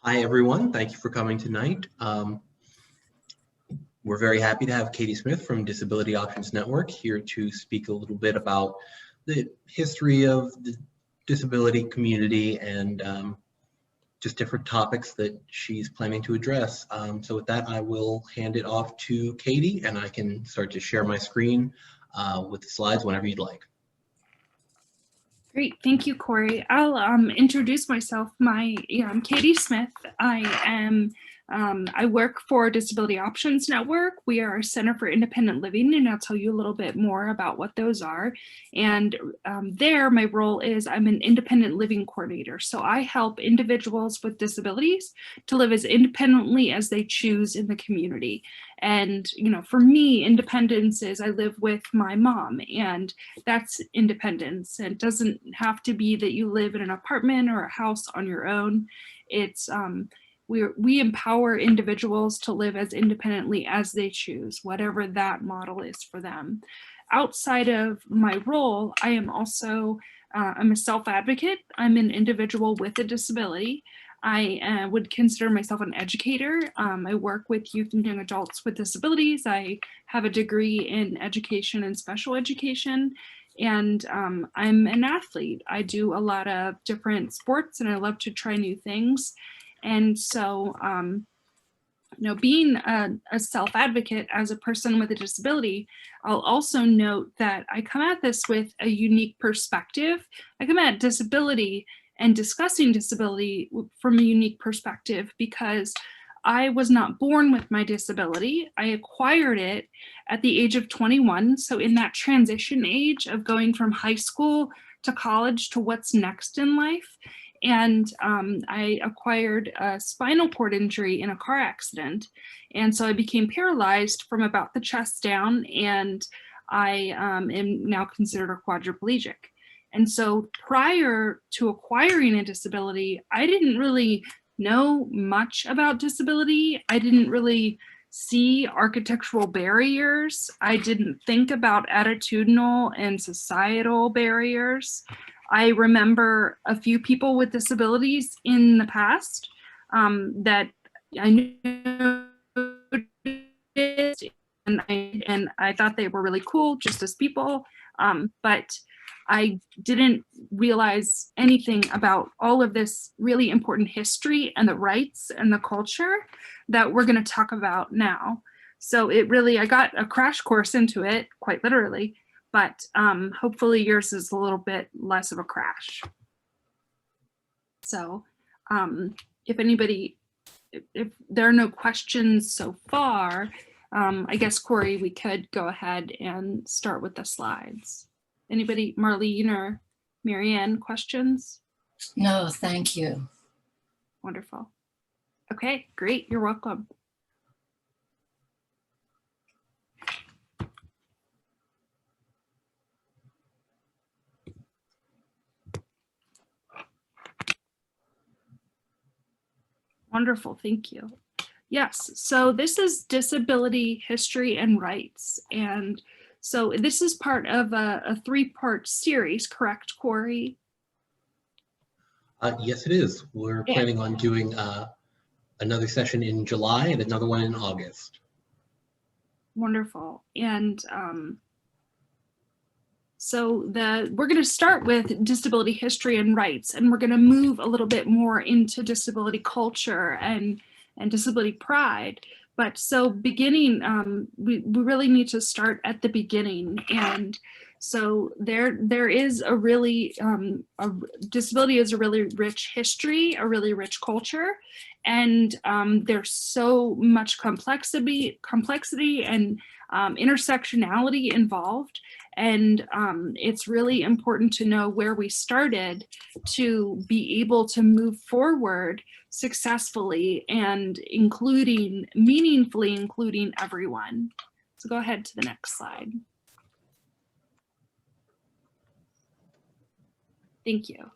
Hi, everyone. Thank you for coming tonight. We're very happy to have Katie Smith from Disability Options Network here to speak a little bit about the history of the disability community and just different topics that she's planning to address. So with that, I will hand it off to Katie, and I can start to share my screen with the slides whenever you'd like. Great, thank you, Corey. I'll introduce myself. I'm Katie Smith. I work for Disability Options Network. We are a Center for Independent Living, and I'll tell you a little bit more about what those are. And there, my role is I'm an independent living coordinator. So I help individuals with disabilities to live as independently as they choose in the community. And, you know, for me, independence is I live with my mom, and that's independence. It doesn't have to be that you live in an apartment or a house on your own. It's we empower individuals to live as independently as they choose, whatever that model is for them. Outside of my role, I am also I'm a self-advocate. I'm an individual with a disability. I would consider myself an educator. I work with youth and young adults with disabilities. I have a degree in education and special education, and I'm an athlete. I do a lot of different sports and I love to try new things. And so, you know, being a self-advocate as a person with a disability, I'll also note that I come at this with a unique perspective. I come at disability and discussing disability from a unique perspective because I was not born with my disability. I acquired it at the age of 21. So in that transition age of going from high school to college to what's next in life. And I acquired a spinal cord injury in a car accident. And so I became paralyzed from about the chest down, and I am now considered a quadriplegic. And so prior to acquiring a disability, I didn't really know much about disability. I didn't really see architectural barriers. I didn't think about attitudinal and societal barriers. I remember a few people with disabilities in the past that I knew, and I thought they were really cool just as people, but I didn't realize anything about all of this really important history and the rights and the culture that we're going to talk about now. So it really, I got a crash course into it, quite literally, but hopefully yours is a little bit less of a crash. So if there are no questions so far, I guess, Corey, we could go ahead and start with the slides. Anybody, Marlene or Marianne, questions? No, thank you. Wonderful. Okay, great, you're welcome. Wonderful, thank you. Yes, so this is disability history and rights. And so this is part of a three-part series, correct, Corey? Yes, it is. We're planning on doing another session in July and another one in August. Wonderful. And so we're going to start with disability history and rights, and we're going to move a little bit more into disability culture and disability pride. But so beginning, we really need to start at the beginning. And so there is a really, disability is a really rich history, a really rich culture. And there's so much complexity and intersectionality involved. And it's really important to know where we started to be able to move forward successfully and meaningfully including everyone. So go ahead to the next slide. Thank you.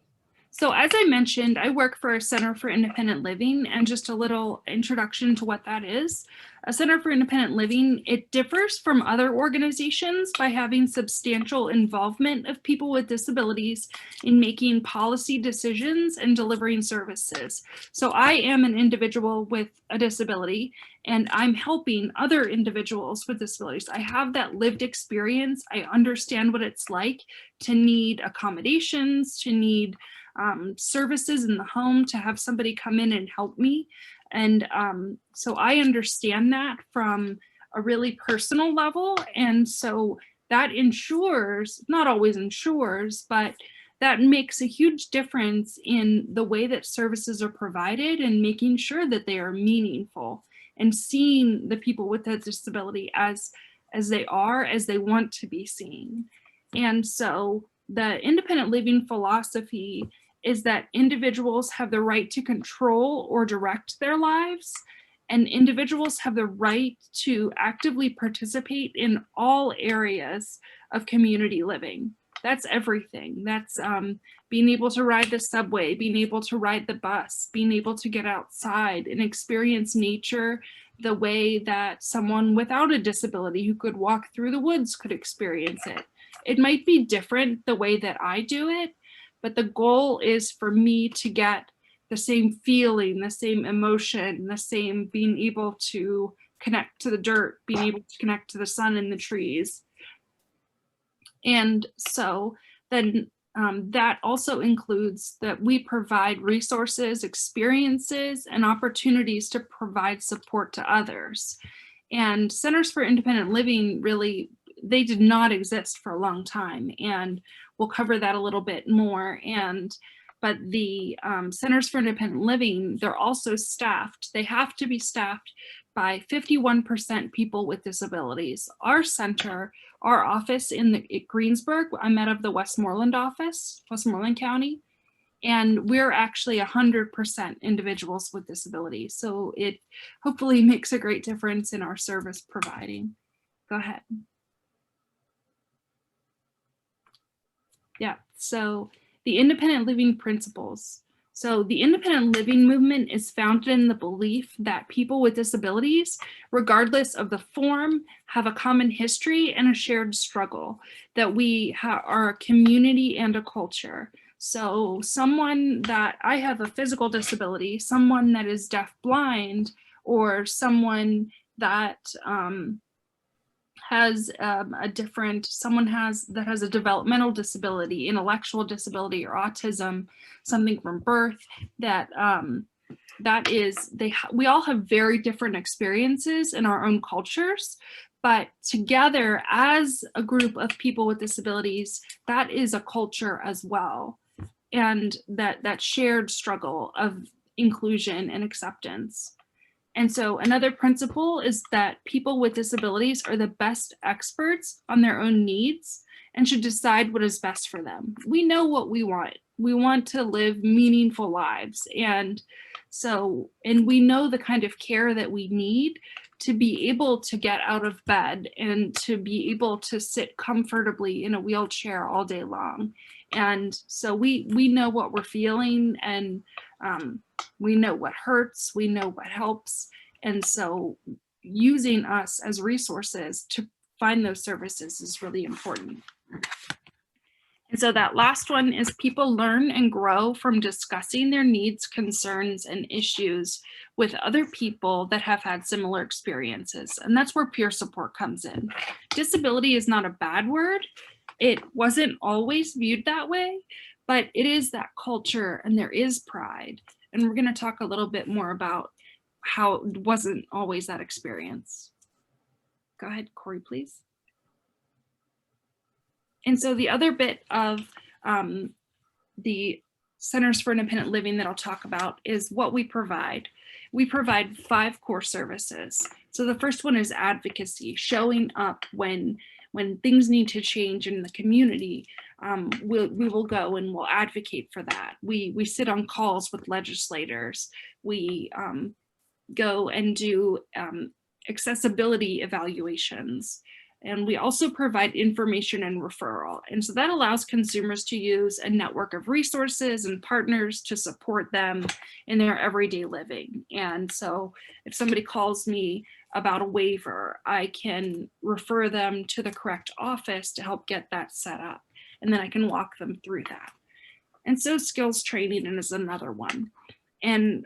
So as I mentioned, I work for a Center for Independent Living, and just a little introduction to what that is. A Center for Independent Living, it differs from other organizations by having substantial involvement of people with disabilities in making policy decisions and delivering services. So I am an individual with a disability, and I'm helping other individuals with disabilities. I have that lived experience. I understand what it's like to need accommodations, to need services in the home, to have somebody come in and help me. And so I understand that from a really personal level. And so that ensures, not always ensures, but that makes a huge difference in the way that services are provided and making sure that they are meaningful and seeing the people with a disability as they are, as they want to be seen. And so the independent living philosophy is that individuals have the right to control or direct their lives, and individuals have the right to actively participate in all areas of community living. That's everything. That's being able to ride the subway, being able to ride the bus, being able to get outside and experience nature the way that someone without a disability who could walk through the woods could experience it. It might be different the way that I do it, but the goal is for me to get the same feeling, the same emotion, the same being able to connect to the dirt, being able to connect to the sun and the trees. And so then that also includes that we provide resources, experiences, and opportunities to provide support to others. And Centers for Independent Living really, they did not exist for a long time. And we'll cover that a little bit more. But the Centers for Independent Living, they're also staffed. They have to be staffed by 51% people with disabilities. Our center, our office in Greensburg, I'm out of the Westmoreland office, Westmoreland County, and we're actually 100% individuals with disabilities. So it hopefully makes a great difference in our service providing. Go ahead. Yeah, so the independent living principles. So the independent living movement is founded in the belief that people with disabilities, regardless of the form, have a common history and a shared struggle, that we are a community and a culture. So someone that, I have a physical disability, someone that is deaf blind, or someone that has that has a developmental disability, intellectual disability, or autism, something from birth, that we all have very different experiences in our own cultures, but together as a group of people with disabilities, that is a culture as well. And that shared struggle of inclusion and acceptance. And so another principle is that people with disabilities are the best experts on their own needs and should decide what is best for them. We know what we want. We want to live meaningful lives. And we know the kind of care that we need to be able to get out of bed and to be able to sit comfortably in a wheelchair all day long. And so we know what we're feeling, and we know what hurts, we know what helps. And so using us as resources to find those services is really important. And so that last one is people learn and grow from discussing their needs, concerns, and issues with other people that have had similar experiences. And that's where peer support comes in. Disability is not a bad word. It wasn't always viewed that way, but it is that culture, and there is pride. And we're going to talk a little bit more about how it wasn't always that experience. Go ahead, Corey, please. And so the other bit of the Centers for Independent Living that I'll talk about is what we provide. We provide 5 core services. So the first one is advocacy, showing up when things need to change in the community. We will go and we'll advocate for that. We sit on calls with legislators. We go and do accessibility evaluations. And we also provide information and referral. And so that allows consumers to use a network of resources and partners to support them in their everyday living. And so if somebody calls me about a waiver, I can refer them to the correct office to help get that set up. And then I can walk them through that. And so skills training is another one. And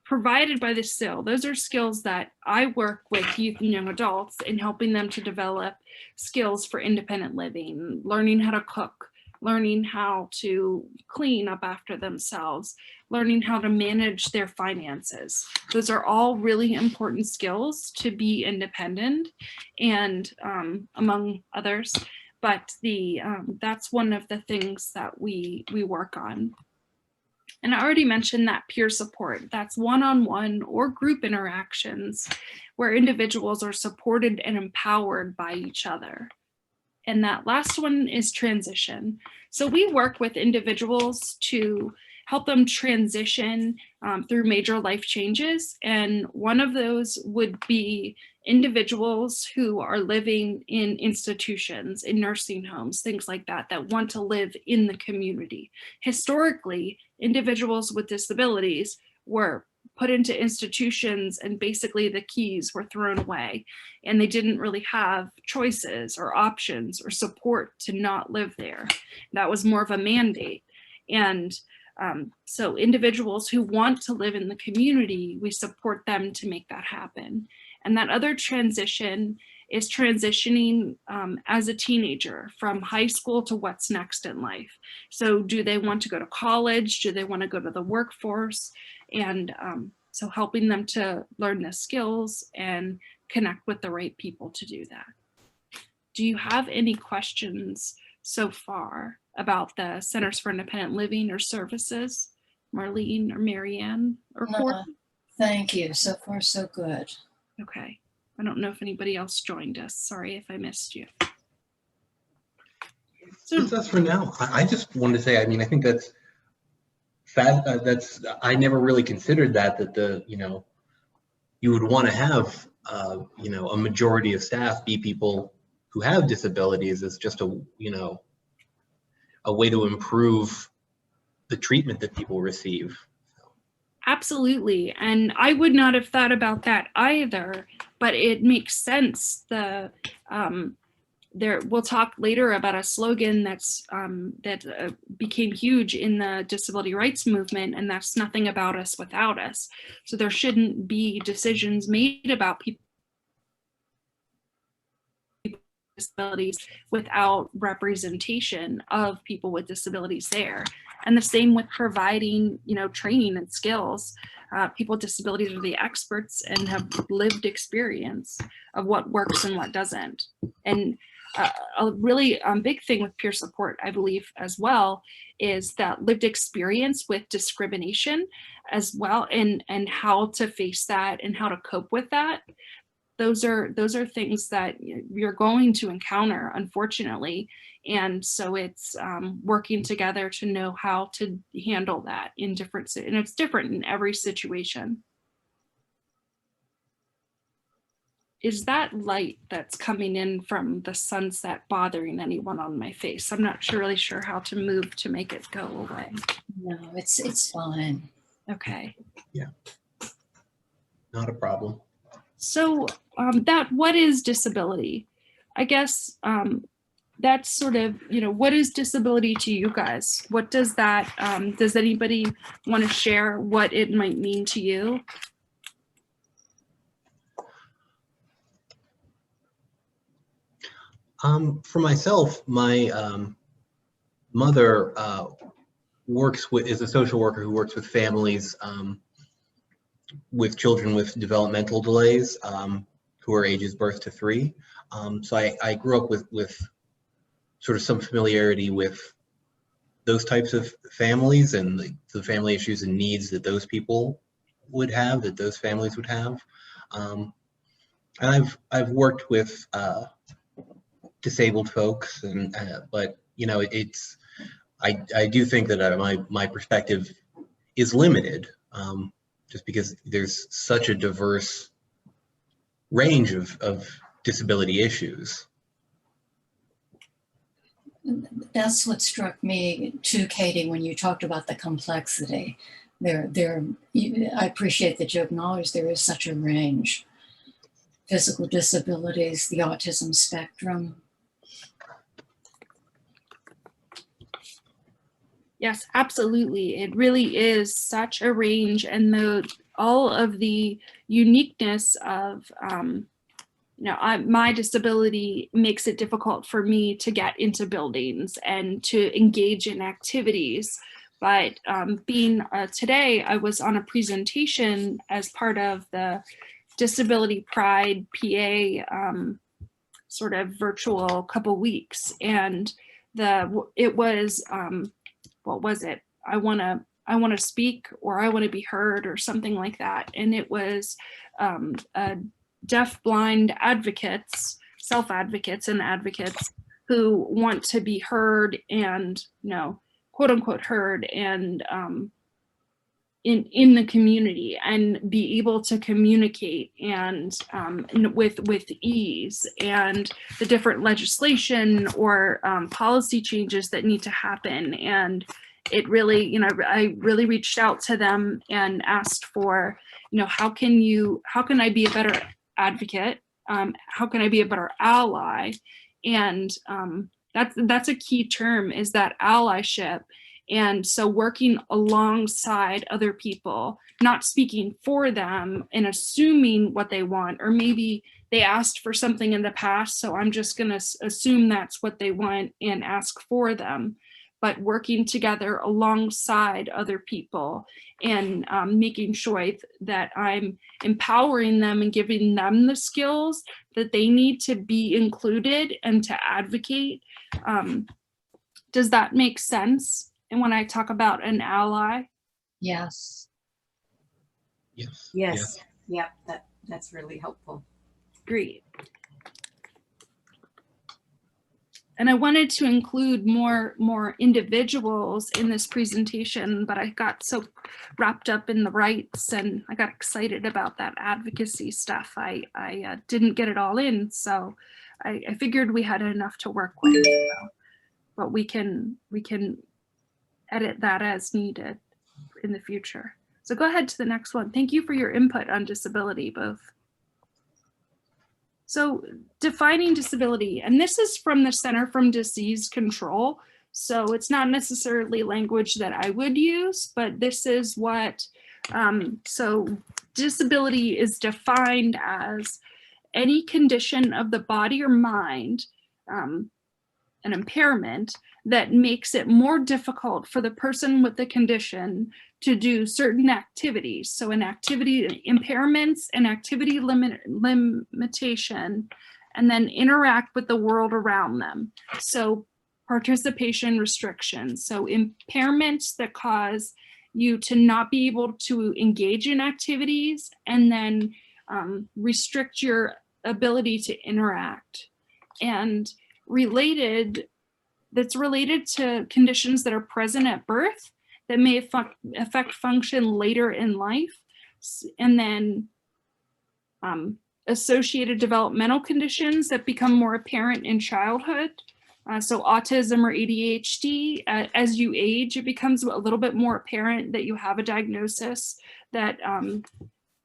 provided by the SIL, those are skills that I work with youth and young adults in helping them to develop skills for independent living, learning how to cook, learning how to clean up after themselves, learning how to manage their finances. Those are all really important skills to be independent, and among others. But that's one of the things that we work on. And I already mentioned that peer support. That's one-on-one or group interactions where individuals are supported and empowered by each other. And that last one is transition. So we work with individuals to help them transition through major life changes. And one of those would be individuals who are living in institutions, in nursing homes, things like that, that want to live in the community. Historically, individuals with disabilities were put into institutions and basically the keys were thrown away and they didn't really have choices or options or support to not live there. That was more of a mandate. And so individuals who want to live in the community, we support them to make that happen. And that other transition is transitioning as a teenager from high school to what's next in life. So do they want to go to college? Do they want to go to the workforce? And so helping them to learn the skills and connect with the right people to do that. Do you have any questions so far about the Centers for Independent Living or Services, Marlene or Marianne or Courtney? Thank you. So far, so good. Okay. I don't know if anybody else joined us. Sorry if I missed you. So That's for now. I just wanted to say, I mean, I think that's I never really considered that you would want to have, a majority of staff be people who have disabilities as just a way to improve the treatment that people receive. absolutely. And I would not have thought about that either, but it makes sense. We'll talk later about a slogan that became huge in the disability rights movement, and that's nothing about us without us. So there shouldn't be decisions made about people with disabilities without representation of people with disabilities there. And the same with providing, training and skills. People with disabilities are the experts and have lived experience of what works and what doesn't. And a really big thing with peer support, I believe, as well, is that lived experience with discrimination as well, and how to face that and how to cope with that. Those are things that you're going to encounter, unfortunately. And so it's working together to know how to handle that and it's different in every situation. Is that light that's coming in from the sunset bothering anyone on my face? I'm not really sure how to move to make it go away. No, it's fine. Okay. Yeah. Not a problem. So what is disability? I guess that's sort of, what is disability to you guys? What does that, does anybody want to share what it might mean to you? For myself, my mother is a social worker who works with families with children with developmental delays who are ages birth to 3. So I grew up with sort of some familiarity with those types of families and the family issues and needs that those people would have, that those families would have. And I've worked with disabled folks, and but I do think that my perspective is limited, just because there's such a diverse range of disability issues. That's what struck me too, Katie, when you talked about the complexity. I appreciate that you acknowledge there is such a range. physical disabilities, the autism spectrum. Yes, absolutely. It really is such a range, and all of the uniqueness of my disability makes it difficult for me to get into buildings and to engage in activities. But being today, I was on a presentation as part of the Disability Pride PA sort of virtual couple weeks, and it was what was it? I want to speak, or I want to be heard, or something like that. And it was deaf blind advocates, self-advocates and advocates who want to be heard and, quote unquote heard, and in the community, and be able to communicate and with ease, and the different legislation or policy changes that need to happen. And it really, I really reached out to them and asked for, how can I be a better advocate? How can I be a better ally? And that's a key term, is that allyship. And so working alongside other people, not speaking for them and assuming what they want, or maybe they asked for something in the past, so I'm just going to assume that's what they want and ask for them. But working together alongside other people and making sure that I'm empowering them and giving them the skills that they need to be included and to advocate. Does that make sense? And when I talk about an ally? Yes. Yes. Yes. Yep. That's really helpful. Great. And I wanted to include more individuals in this presentation, but I got so wrapped up in the rights, and I got excited about that advocacy stuff. I didn't get it all in, so I figured we had enough to work with. But we can edit that as needed in the future. So go ahead to the next one. Thank you for your input on disability, both. So defining disability, and this is from the Center from Disease Control. So it's not necessarily language that I would use, but this is what, so disability is defined as any condition of the body or mind, an impairment that makes it more difficult for the person with the condition to do certain activities. So an activity impairments and activity limitation, and then interact with the world around them. So participation restrictions. So impairments that cause you to not be able to engage in activities, and then restrict your ability to interact. And that's related to conditions that are present at birth that may affect function later in life, and then associated developmental conditions that become more apparent in childhood. So autism or ADHD, as you age, it becomes a little bit more apparent that you have a diagnosis that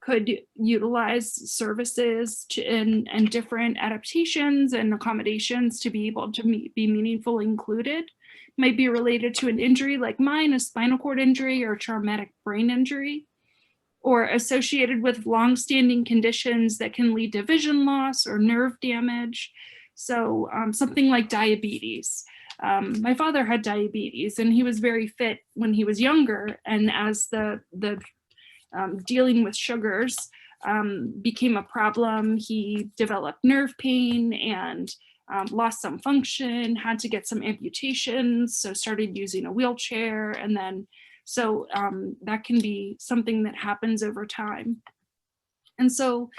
could utilize services and different adaptations and accommodations to be able to be meaningfully included. Might be related to an injury like mine, a spinal cord injury or traumatic brain injury, or associated with longstanding conditions that can lead to vision loss or nerve damage. So something like diabetes. My father had diabetes, and he was very fit when he was younger, and as the dealing with sugars became a problem, he developed nerve pain and lost some function, had to get some amputations, so started using a wheelchair. And then, so that can be something that happens over time. And so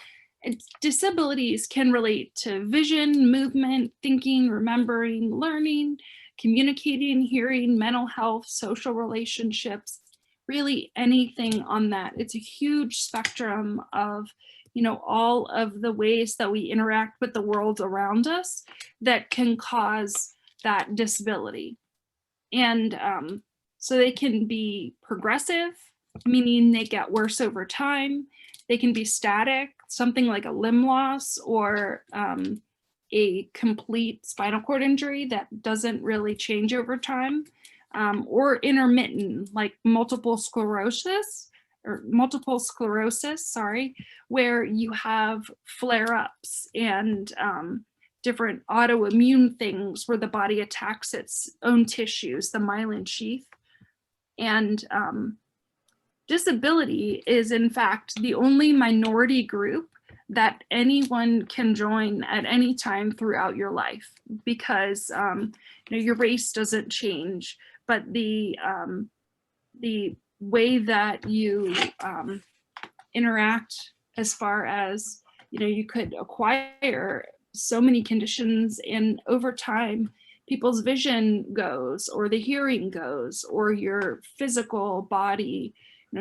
disabilities can relate to vision, movement, thinking, remembering, learning, communicating, hearing, mental health, social relationships, really anything on that. It's a huge spectrum of, all of the ways that we interact with the world around us that can cause that disability. And so they can be progressive, meaning they get worse over time. They can be static, something like a limb loss or a complete spinal cord injury that doesn't really change over time, or intermittent, like multiple sclerosis, sorry, where you have flare-ups and different autoimmune things where the body attacks its own tissues, the myelin sheath. And disability is in fact the only minority group that anyone can join at any time throughout your life, because your race doesn't change, but the way that you interact, as far as you could acquire so many conditions, and over time people's vision goes, or the hearing goes, or your physical body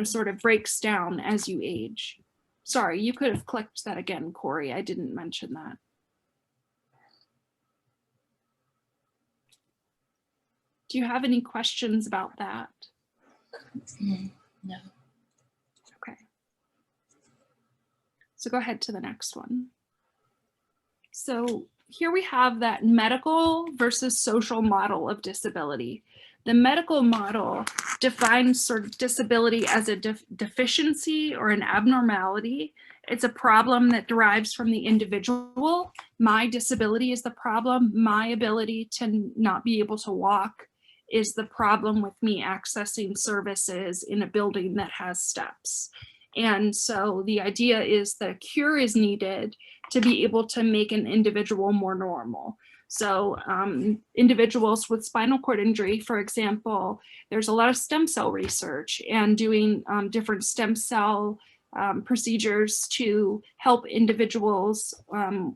sort of breaks down as you age. Sorry, you could have clicked that again, Corey. I didn't mention that. Do you have any questions about that? No. Okay. So go ahead to the next one. So here we have that medical versus social model of disability. The medical model defines sort of disability as a deficiency or an abnormality. It's a problem that derives from the individual. My disability is the problem. My ability to not be able to walk is the problem with me accessing services in a building that has steps. And so the idea is that a cure is needed to be able to make an individual more normal. So individuals with spinal cord injury, for example, there's a lot of stem cell research and doing different stem cell procedures to help individuals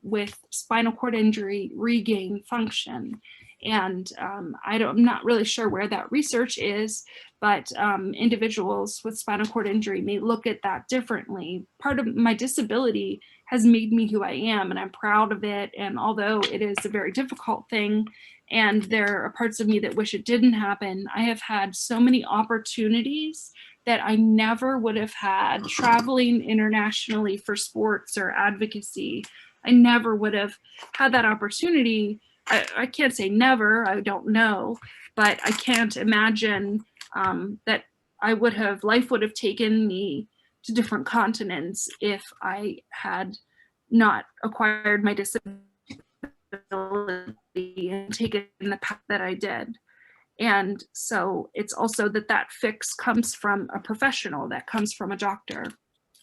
with spinal cord injury regain function. And I'm not really sure where that research is, but individuals with spinal cord injury may look at that differently. Part of my disability has made me who I am, and I'm proud of it. And although it is a very difficult thing, and there are parts of me that wish it didn't happen, I have had so many opportunities that I never would have had traveling internationally for sports or advocacy. I never would have had that opportunity. I can't say never, I don't know, but I can't imagine that life would have taken me to different continents if I had not acquired my disability and taken the path that I did. And so it's also that fix comes from a professional, that comes from a doctor.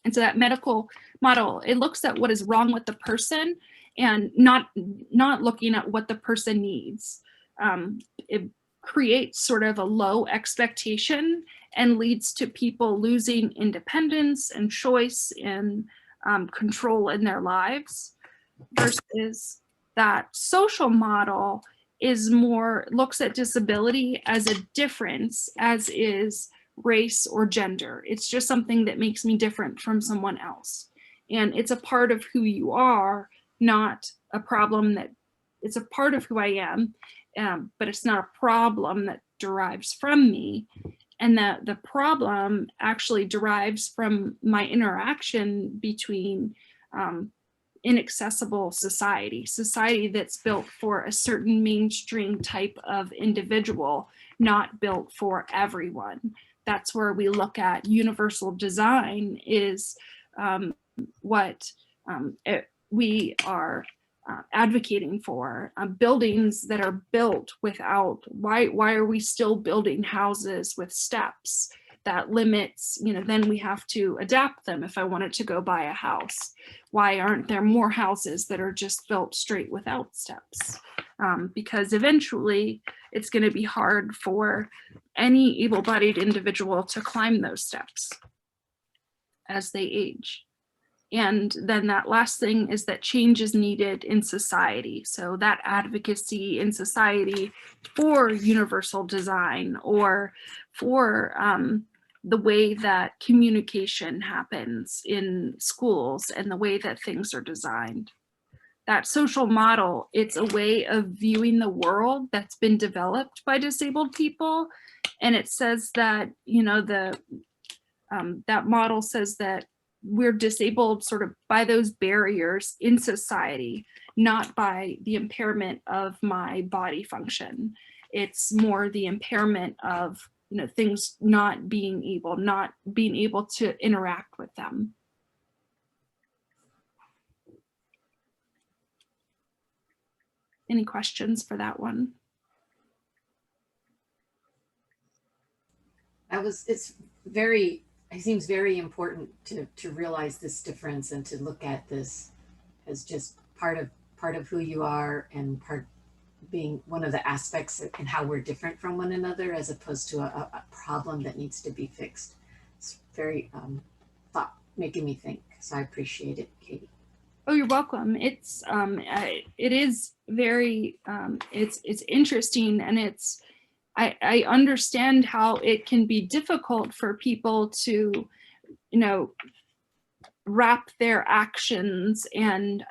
And so that medical model, it looks at what is wrong with the person and not looking at what the person needs. It creates sort of a low expectation and leads to people losing independence and choice and control in their lives, versus that social model is looks at disability as a difference, as is race or gender. It's just something that makes me different from someone else. And it's a part of who you are, not a problem it's a part of who I am, but it's not a problem that derives from me. And that the problem actually derives from my interaction between inaccessible society that's built for a certain mainstream type of individual, not built for everyone. That's where we look at universal design is what we are advocating for. Buildings that are built without, why are we still building houses with steps? That limits, then we have to adapt them if I wanted to go buy a house. Why aren't there more houses that are just built straight without steps? Because eventually it's going to be hard for any able-bodied individual to climb those steps as they age. And then that last thing is that change is needed in society. So that advocacy in society for universal design, or for the way that communication happens in schools and the way that things are designed. That social model, it's a way of viewing the world that's been developed by disabled people. And it says that, that model says that we're disabled sort of by those barriers in society, not by the impairment of my body function. It's more the impairment of, you know, things not being able to interact with them. Any questions for that one? It seems very important to realize this difference and to look at this as just part of who you are, and being one of the aspects and how we're different from one another, as opposed to a problem that needs to be fixed. It's very making me think. So I appreciate it, Katie. Oh, you're welcome. It is very, it's interesting, and I understand how it can be difficult for people to, you know, wrap their actions and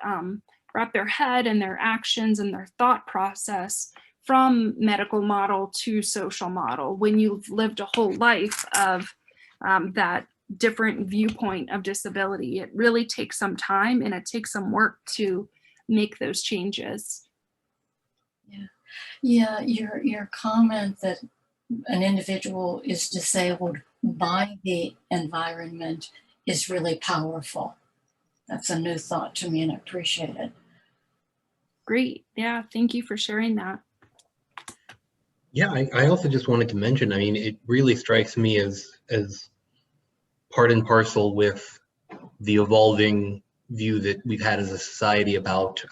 wrap their head and their actions and their thought process from medical model to social model when you've lived a whole life of that different viewpoint of disability. It really takes some time, and it takes some work to make those changes. Yeah, your comment that an individual is disabled by the environment is really powerful. That's a new thought to me, and I appreciate it. Great. Yeah, thank you for sharing that. Yeah, I also just wanted to mention, I mean, it really strikes me as part and parcel with the evolving view that we've had as a society about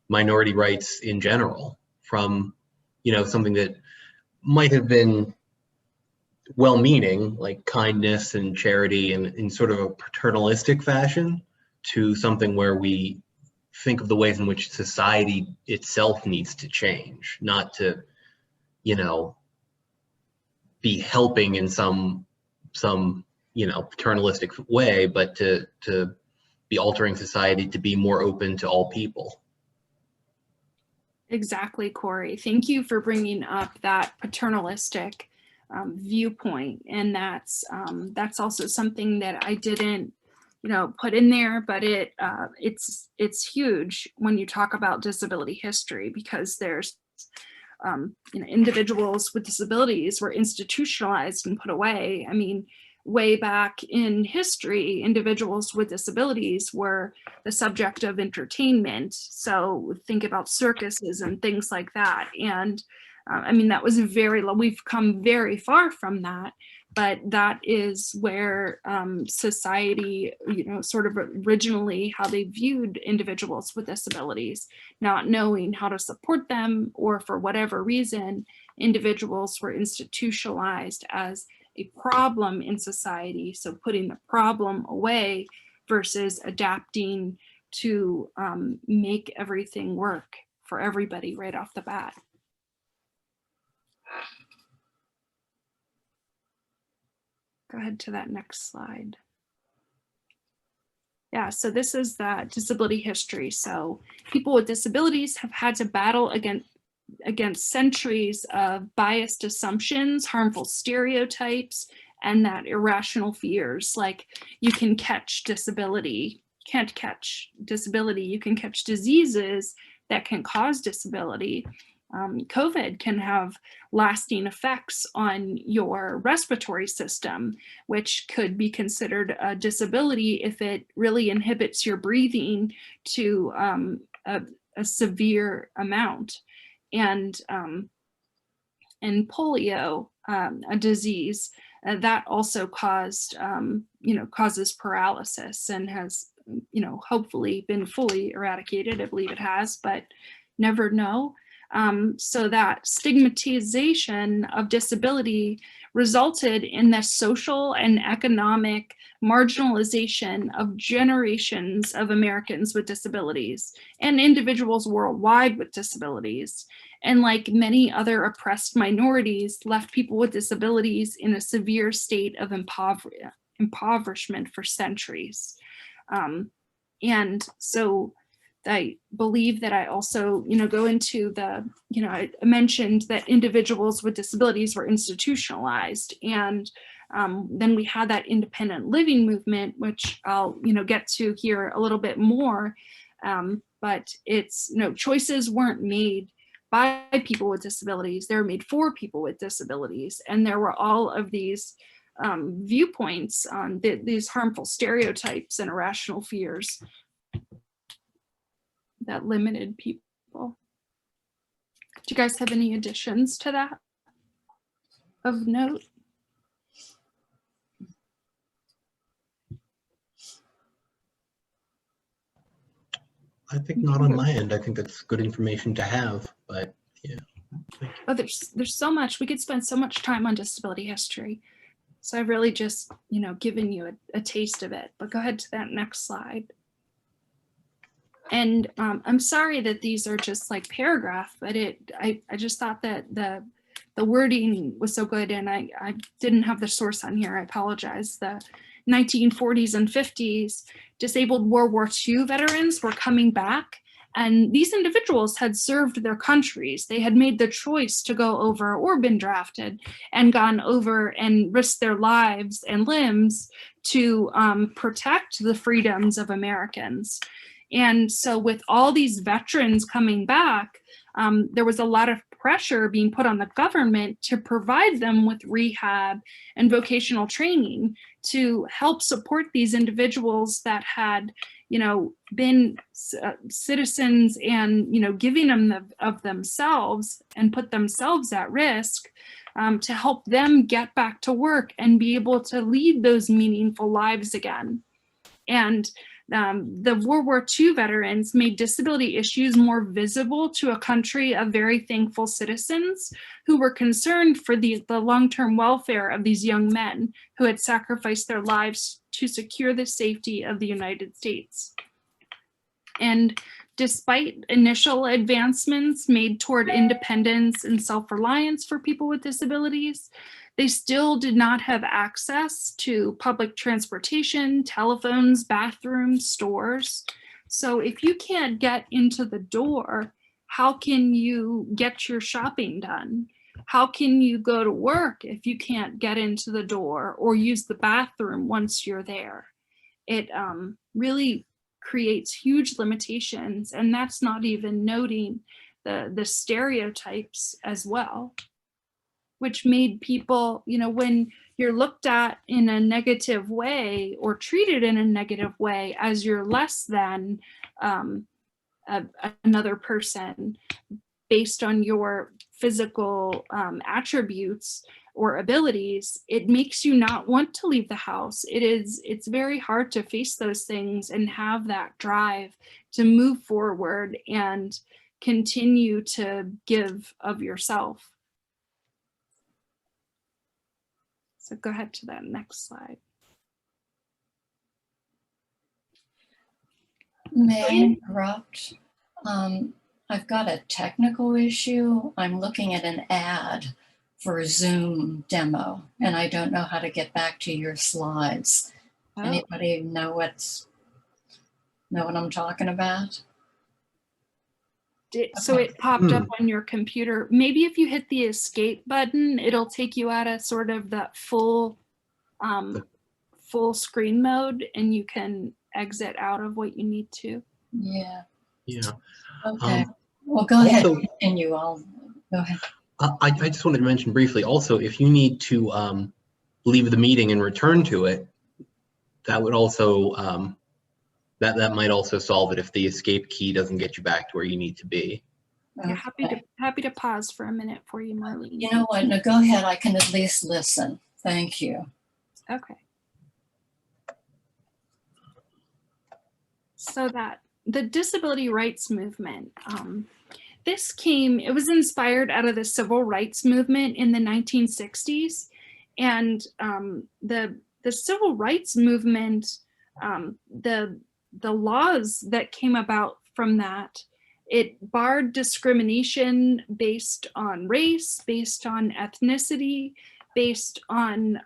minority rights in general, from, you know, something that might have been well-meaning, like kindness and charity, and in sort of a paternalistic fashion, to something where we think of the ways in which society itself needs to change, not to, you know, be helping in some you know, paternalistic way, but to be altering society to be more open to all people. Exactly, Corey. Thank you for bringing up that paternalistic viewpoint, and that's also something that I didn't, you know, put in there, but it's huge when you talk about disability history, because there's you know, individuals with disabilities were institutionalized and put away. I mean, way back in history, individuals with disabilities were the subject of entertainment. So think about circuses and things like that. And I mean, that was we've come very far from that, but that is where society, you know, sort of originally how they viewed individuals with disabilities, not knowing how to support them, or for whatever reason, individuals were institutionalized as a problem in society. So putting the problem away versus adapting to make everything work for everybody right off the bat. Go ahead to that next slide. Yeah, so this is that disability history. So people with disabilities have had to battle against centuries of biased assumptions, harmful stereotypes, and that irrational fears, like you can catch disability, can't catch disability, you can catch diseases that can cause disability. COVID can have lasting effects on your respiratory system, which could be considered a disability if it really inhibits your breathing to a severe amount. And polio, a disease that also caused, you know, causes paralysis, and has, you know, hopefully been fully eradicated. I believe it has, but never know. So that stigmatization of disability resulted in the social and economic marginalization of generations of Americans with disabilities and individuals worldwide with disabilities. And like many other oppressed minorities, left people with disabilities in a severe state of impoverishment for centuries. And so I believe that I also, you know, go into the, you know, I mentioned that individuals with disabilities were institutionalized, and Then we had that independent living movement, which I'll get to here a little bit more. But it's, choices weren't made by people with disabilities. They were made for people with disabilities. And there were all of these viewpoints on these harmful stereotypes and irrational fears that limited people. Do you guys have any additions to that of note? I think not on my end. I think that's good information to have, but yeah. Oh, there's so much. We could spend so much time on disability history. So I've really just, given you a taste of it, but go ahead to that next slide. And I'm sorry that these are just like paragraph, but I just thought that the wording was so good, and I didn't have the source on here. I apologize. The 1940s and 50s, disabled World War II veterans were coming back, and these individuals had served their countries. They had made the choice to go over or been drafted and gone over and risked their lives and limbs to protect the freedoms of Americans. And so with all these veterans coming back, there was a lot of pressure being put on the government to provide them with rehab and vocational training to help support these individuals that had, been citizens and, giving them of themselves and put themselves at risk to help them get back to work and be able to lead those meaningful lives again. And the World War II veterans made disability issues more visible to a country of very thankful citizens who were concerned for the long-term welfare of these young men who had sacrificed their lives to secure the safety of the United States. And despite initial advancements made toward independence and self-reliance for people with disabilities, they still did not have access to public transportation, telephones, bathrooms, stores. So if you can't get into the door, how can you get your shopping done? How can you go to work if you can't get into the door or use the bathroom once you're there? It really creates huge limitations, and that's not even noting the stereotypes as well, which made people, when you're looked at in a negative way or treated in a negative way as you're less than another person based on your physical attributes or abilities, it makes you not want to leave the house. It's very hard to face those things and have that drive to move forward and continue to give of yourself. So go ahead to that next slide. May I interrupt? I've got a technical issue. I'm looking at an ad for a Zoom demo, and I don't know how to get back to your slides. Oh. Anybody know what I'm talking about? So it popped up on your computer. Maybe if you hit the escape button, it'll take you out of sort of that full screen mode, and you can exit out of what you need to. Yeah. Yeah. Okay. Well, go ahead. Continue. I'll go ahead. I just wanted to mention briefly also, if you need to leave the meeting and return to it, that would also that might also solve it if the escape key doesn't get you back to where you need to be. Yeah, happy to pause for a minute for you, Marlene. You know what? No, go ahead. I can at least listen. Thank you. Okay. So that the disability rights movement, it was inspired out of the civil rights movement in the 1960s. And the civil rights movement, the laws that came about from that, it barred discrimination based on race, based on ethnicity, based on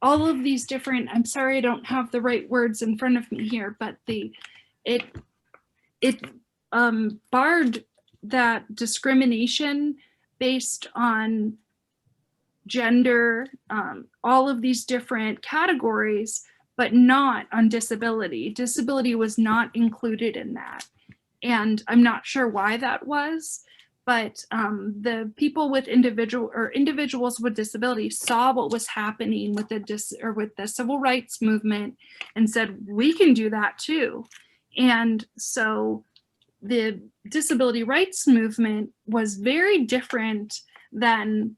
all of these different, I'm sorry, I don't have the right words in front of me here, but it barred that discrimination based on gender, all of these different categories, but not on disability. Disability was not included in that. And I'm not sure why that was, but the people with individuals with disabilities saw what was happening with the civil rights movement and said, we can do that too. And so the disability rights movement was very different than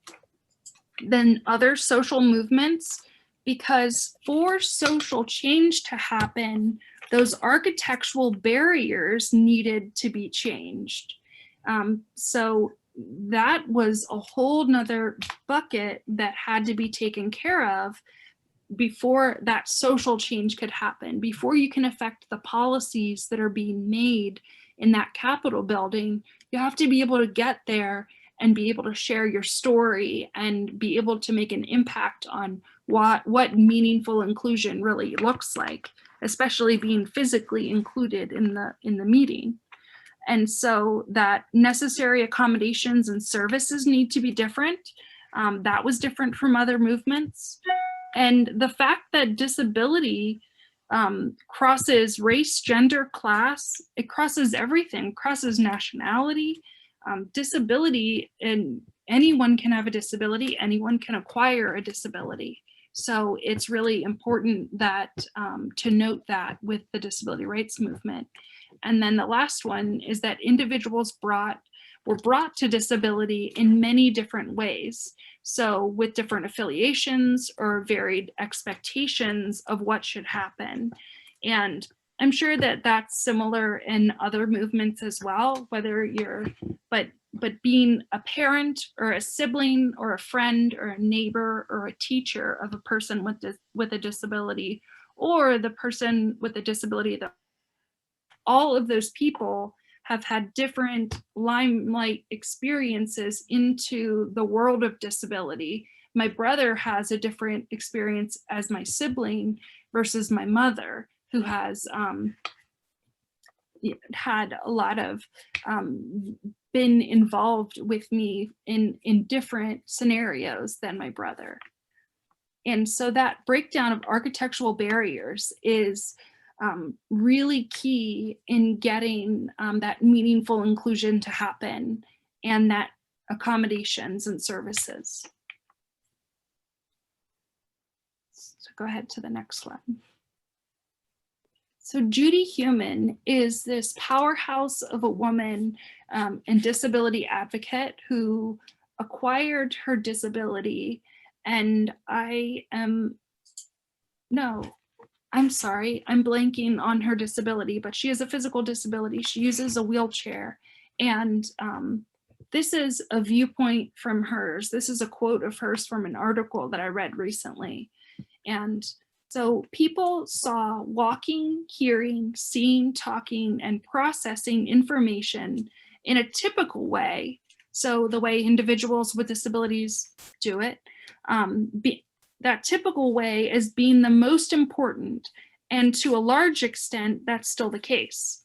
other social movements, because for social change to happen, those architectural barriers needed to be changed. So that was a whole nother bucket that had to be taken care of before that social change could happen, before you can affect the policies that are being made in that Capitol building. You have to be able to get there and be able to share your story and be able to make an impact on what meaningful inclusion really looks like, especially being physically included in the meeting. And so that necessary accommodations and services need to be different. That was different from other movements. And the fact that disability crosses race, gender, class, it crosses everything, crosses nationality, disability, and anyone can have a disability, anyone can acquire a disability. So it's really important that to note that with the disability rights movement. And then the last one is that individuals were brought to disability in many different ways. So with different affiliations or varied expectations of what should happen. And I'm sure that that's similar in other movements as well, whether you're, but being a parent or a sibling or a friend or a neighbor or a teacher of a person with a disability, or the person with a disability, all of those people have had different limelight experiences into the world of disability. My brother has a different experience as my sibling versus my mother, who has had a lot of been involved with me in different scenarios than my brother. And so that breakdown of architectural barriers is really key in getting that meaningful inclusion to happen, and that accommodations and services. So go ahead to the next slide. So Judy Heumann is this powerhouse of a woman and disability advocate who acquired her disability. And I'm sorry, I'm blanking on her disability, but she has a physical disability. She uses a wheelchair. And this is a viewpoint from hers. This is a quote of hers from an article that I read recently. And so people saw walking, hearing, seeing, talking, and processing information in a typical way. So the way individuals with disabilities do it, that typical way as being the most important. And to a large extent, that's still the case.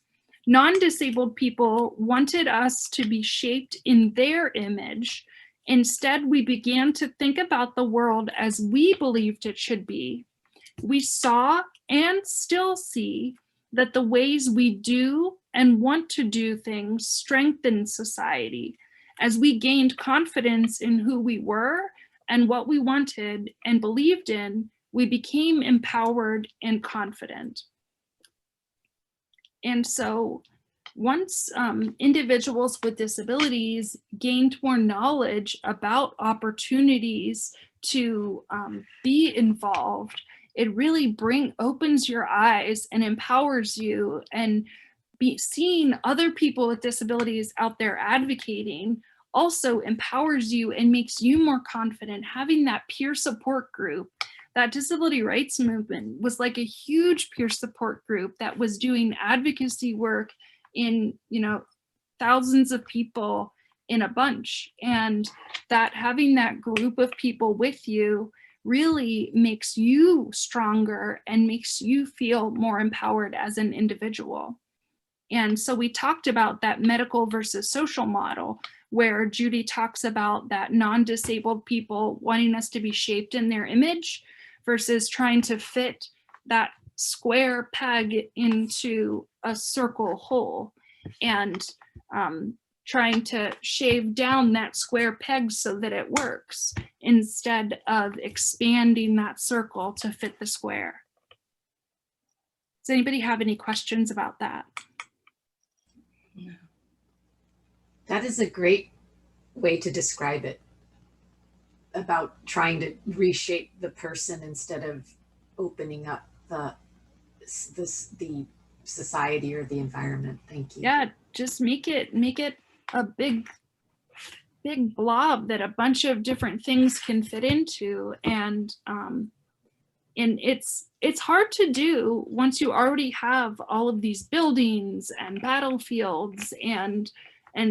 Non-disabled people wanted us to be shaped in their image. Instead, we began to think about the world as we believed it should be. We saw and still see that the ways we do and want to do things strengthen society. As we gained confidence in who we were and what we wanted and believed in, we became empowered and confident. And so once individuals with disabilities gained more knowledge about opportunities to be involved, it really opens your eyes and empowers you, and seeing other people with disabilities out there advocating also empowers you and makes you more confident. Having that peer support group, that disability rights movement was like a huge peer support group that was doing advocacy work in, thousands of people in a bunch. And that having that group of people with you really makes you stronger and makes you feel more empowered as an individual. And so we talked about that medical versus social model, where Judy talks about that non-disabled people wanting us to be shaped in their image versus trying to fit that square peg into a circle hole, and trying to shave down that square peg so that it works instead of expanding that circle to fit the square. Does anybody have any questions about that? That is a great way to describe it, about trying to reshape the person instead of opening up the society or the environment. Thank you. Yeah, just make it a big blob that a bunch of different things can fit into, and it's hard to do once you already have all of these buildings and battlefields and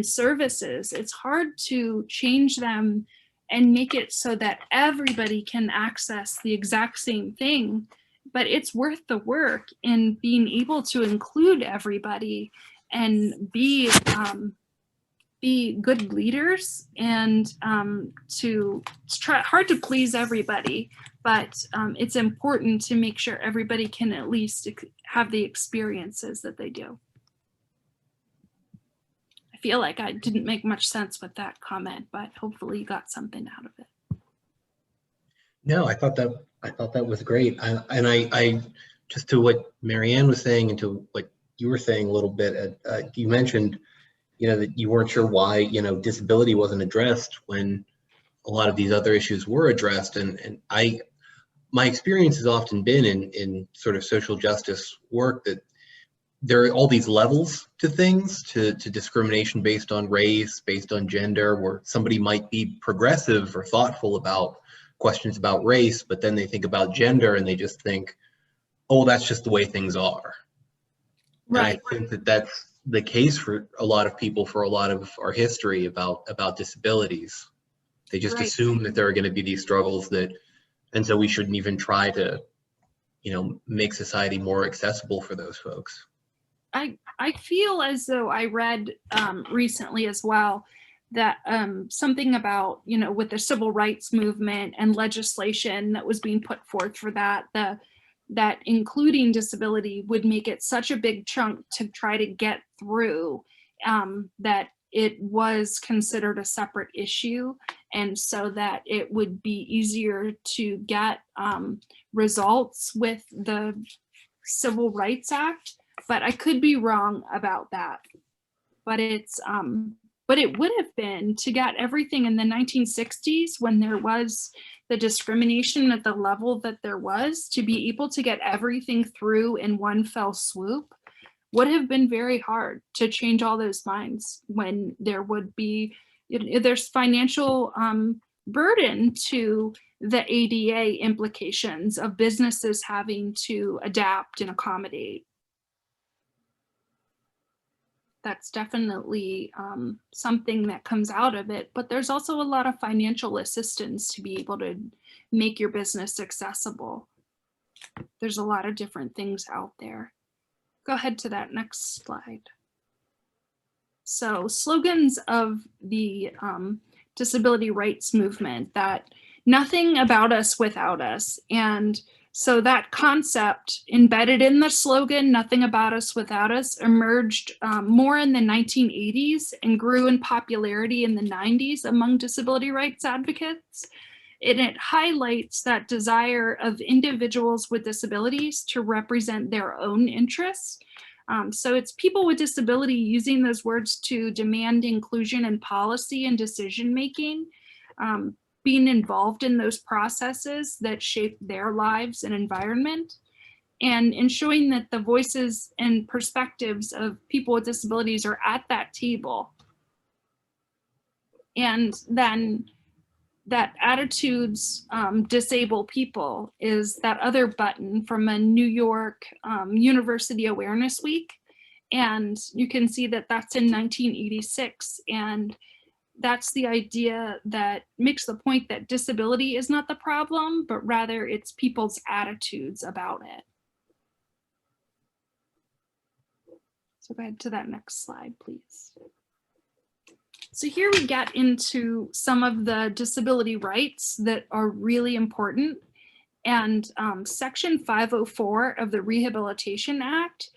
services. It's hard to change them and make it so that everybody can access the exact same thing, but it's worth the work in being able to include everybody and be good leaders, and to try hard to please everybody, but it's important to make sure everybody can at least have the experiences that they do. I feel like I didn't make much sense with that comment, but hopefully you got something out of it. No, I thought that was great. I just to what Marianne was saying and to what you were saying a little bit, you mentioned, that you weren't sure why, disability wasn't addressed when a lot of these other issues were addressed. And my experience has often been in sort of social justice work that there are all these levels to things, to discrimination based on race, based on gender, where somebody might be progressive or thoughtful about questions about race, but then they think about gender and they just think, oh, that's just the way things are. Right. And I think that that's the case for a lot of people, for a lot of our history about disabilities. They just Right. assume that there are going to be these struggles and so we shouldn't even try to, make society more accessible for those folks. I feel as though I read recently as well that something about, with the civil rights movement and legislation that was being put forth for that including disability would make it such a big chunk to try to get through, that it was considered a separate issue, and so that it would be easier to get results with the Civil Rights Act. But I could be wrong about that. But but it would have been to get everything in the 1960s, when there was the discrimination at the level that there was, to be able to get everything through in one fell swoop would have been very hard to change all those minds, when there would be, there's financial burden to the ADA implications of businesses having to adapt and accommodate. That's definitely something that comes out of it, but there's also a lot of financial assistance to be able to make your business accessible. There's a lot of different things out there. Go ahead to that next slide. So slogans of the disability rights movement, that nothing about us without us. And so that concept embedded in the slogan, nothing about us without us, emerged more in the 1980s and grew in popularity in the 90s among disability rights advocates. And it highlights that desire of individuals with disabilities to represent their own interests. So it's people with disability using those words to demand inclusion in policy and decision-making, being involved in those processes that shape their lives and environment, and ensuring that the voices and perspectives of people with disabilities are at that table. And then that attitudes disable people is that other button from a New York University Awareness Week. And you can see that that's in 1986. And that's the idea that makes the point that disability is not the problem, but rather it's people's attitudes about it. So go ahead to that next slide, please. So here we get into some of the disability rights that are really important. And Section 504 of the Rehabilitation Act,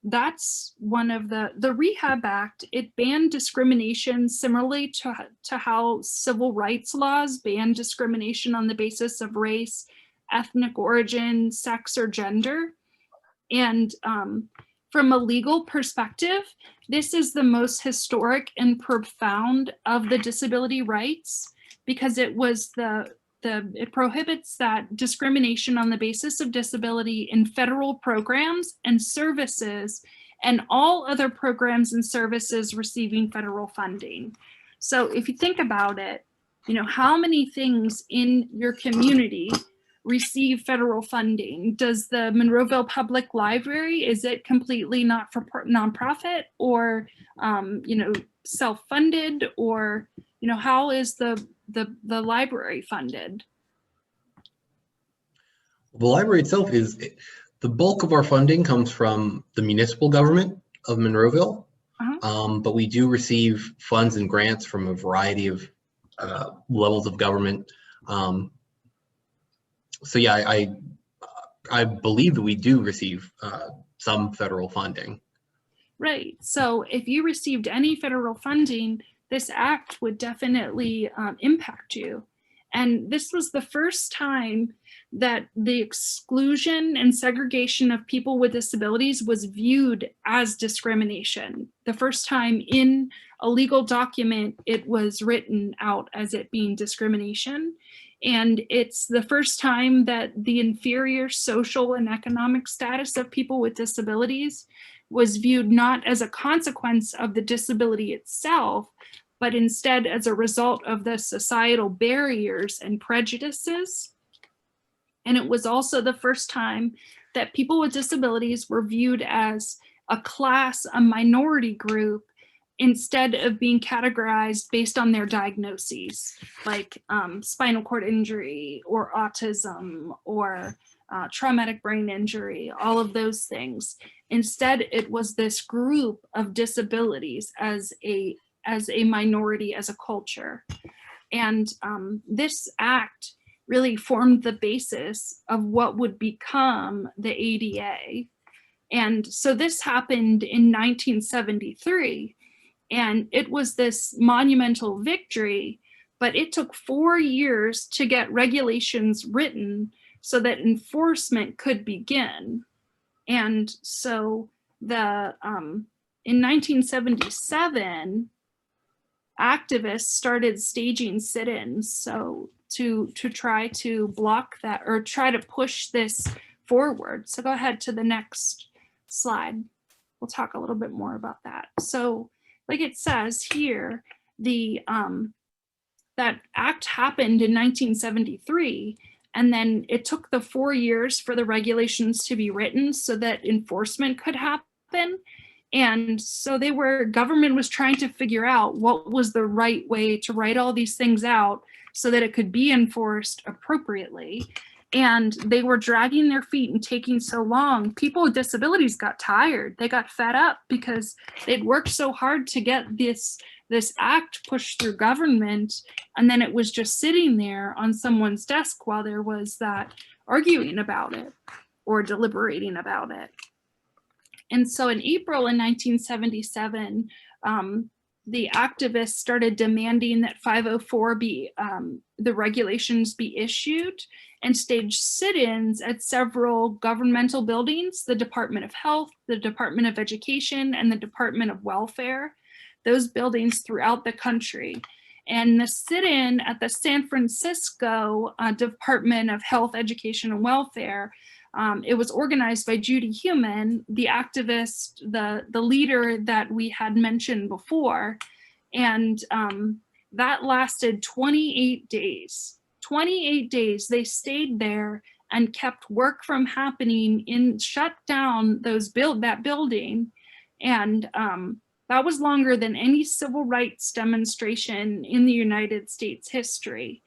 that's one of the Rehab Act. It banned discrimination similarly to how civil rights laws ban discrimination on the basis of race, ethnic origin, sex, or gender. And from a legal perspective, this is the most historic and profound of the disability rights, because it was it prohibits that discrimination on the basis of disability in federal programs and services and all other programs and services receiving federal funding. So if you think about it, you know, how many things in your community receive federal funding? Does the Monroeville Public Library, is it completely not for nonprofit, or you know, self-funded, or you know, how is the library funded? The library itself is, the bulk of our funding comes from the municipal government of Monroeville, but we do receive funds and grants from a variety of levels of government. So yeah, I believe that we do receive some federal funding. Right. So if you received any federal funding, this act would definitely impact you. And this was the first time that the exclusion and segregation of people with disabilities was viewed as discrimination. The first time in a legal document, it was written out as it being discrimination. And it's the first time that the inferior social and economic status of people with disabilities was viewed not as a consequence of the disability itself, but instead as a result of the societal barriers and prejudices. And it was also the first time that people with disabilities were viewed as a class, a minority group, instead of being categorized based on their diagnoses, like spinal cord injury or autism or traumatic brain injury, all of those things. Instead, it was this group of disabilities as a minority, as a culture. And this act really formed the basis of what would become the ADA. And so this happened in 1973. And it was this monumental victory, but it took 4 years to get regulations written so that enforcement could begin. And so in 1977, activists started staging sit-ins so to try to block that, or try to push this forward. So go ahead to the next slide. We'll talk a little bit more about that. So like it says here, that act happened in 1973, and then it took the 4 years for the regulations to be written so that enforcement could happen. And so government was trying to figure out what was the right way to write all these things out so that it could be enforced appropriately. And they were dragging their feet and taking so long. People with disabilities got tired. They got fed up because they'd worked so hard to get this act pushed through government, and then it was just sitting there on someone's desk while there was that arguing about it or deliberating about it. And so in April in 1977, the activists started demanding that 504 be, the regulations be issued, and staged sit-ins at several governmental buildings, the Department of Health, the Department of Education, and the Department of Welfare, those buildings throughout the country. And the sit-in at the San Francisco Department of Health, Education, and Welfare, it was organized by Judy Heumann, the activist, the leader that we had mentioned before. And that lasted 28 days. 28 days they stayed there and kept work from happening, shut down that building. And that was longer than any civil rights demonstration in the United States history.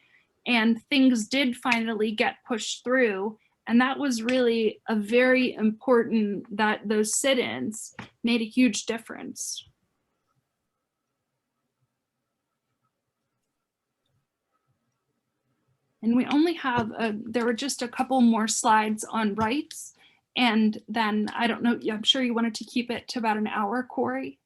And things did finally get pushed through. And that was really a very important, that those sit-ins made a huge difference. And we only have, there were just a couple more slides on rights. And then I don't know, I'm sure you wanted to keep it to about an hour, Corey.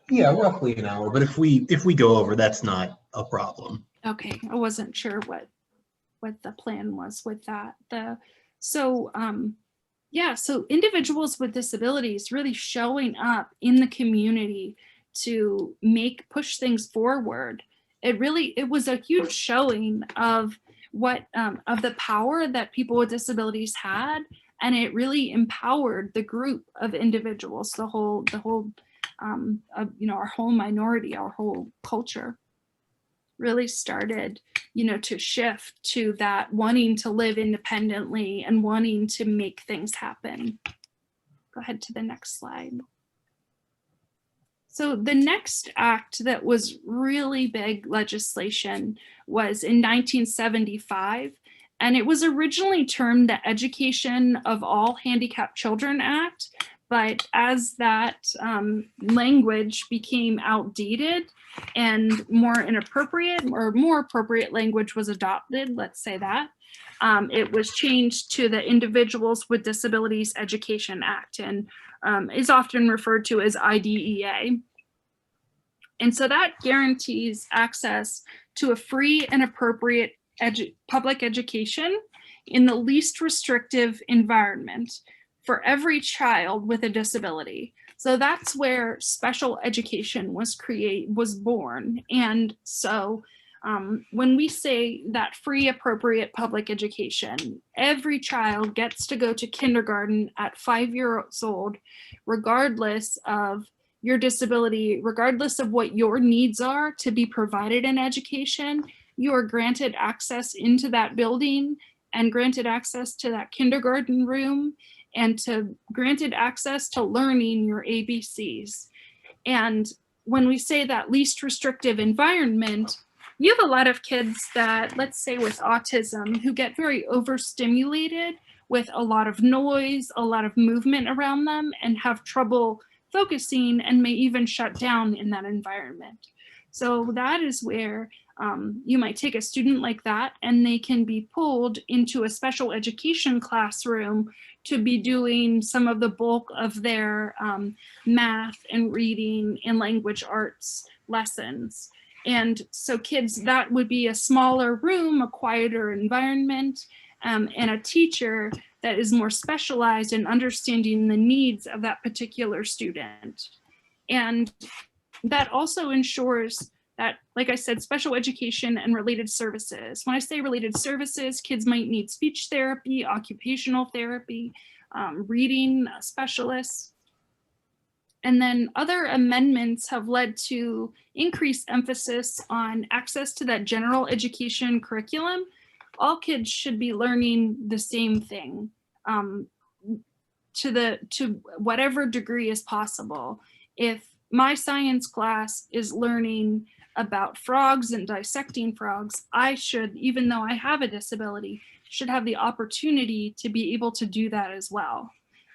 Yeah, roughly an hour, but if we go over, that's not a problem. Okay, I wasn't sure what the plan was with that. So individuals with disabilities really showing up in the community to push things forward. It was a huge showing of what of the power that people with disabilities had, and it really empowered the group of individuals, the whole our whole minority, our whole culture really started to shift to that wanting to live independently and wanting to make things happen. Go ahead to the next slide. So the next act that was really big legislation was in 1975, and it was originally termed the Education of All Handicapped Children Act. But as that language became outdated and more inappropriate, or more appropriate language was adopted, let's say that, it was changed to the Individuals with Disabilities Education Act, and is often referred to as IDEA. And so that guarantees access to a free and appropriate public education in the least restrictive environment for every child with a disability. So that's where special education was born. And so when we say that free, appropriate public education, every child gets to go to kindergarten at 5 years old, regardless of your disability, regardless of what your needs are to be provided in education. You are granted access into that building and granted access to that kindergarten room, and granted access to learning your ABCs. And when we say that least restrictive environment, you have a lot of kids that, let's say with autism, who get very overstimulated with a lot of noise, a lot of movement around them, and have trouble focusing and may even shut down in that environment. So that is where you might take a student like that and they can be pulled into a special education classroom to be doing some of the bulk of their math and reading and language arts lessons. And so kids, that would be a smaller room, a quieter environment, and a teacher that is more specialized in understanding the needs of that particular student. And that also ensures that, like I said, special education and related services. When I say related services, kids might need speech therapy, occupational therapy, reading specialists. And then other amendments have led to increased emphasis on access to that general education curriculum. All kids should be learning the same thing to whatever degree is possible. If my science class is learning about frogs and dissecting frogs, I should, even though I have a disability, should have the opportunity to be able to do that as well.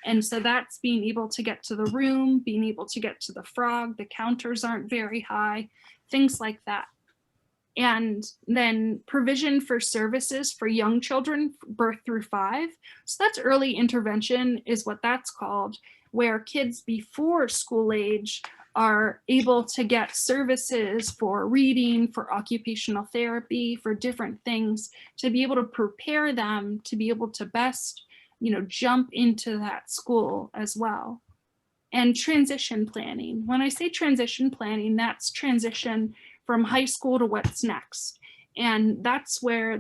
And so that's being able to get to the room, being able to get to the frog, the counters aren't very high, things like that. And then provision for services for young children, birth through 5. So that's early intervention is what that's called, where kids before school age are able to get services for reading, for occupational therapy, for different things, to be able to prepare them to be able to best, jump into that school as well. And transition planning. When I say transition planning, that's transition from high school to what's next. And that's what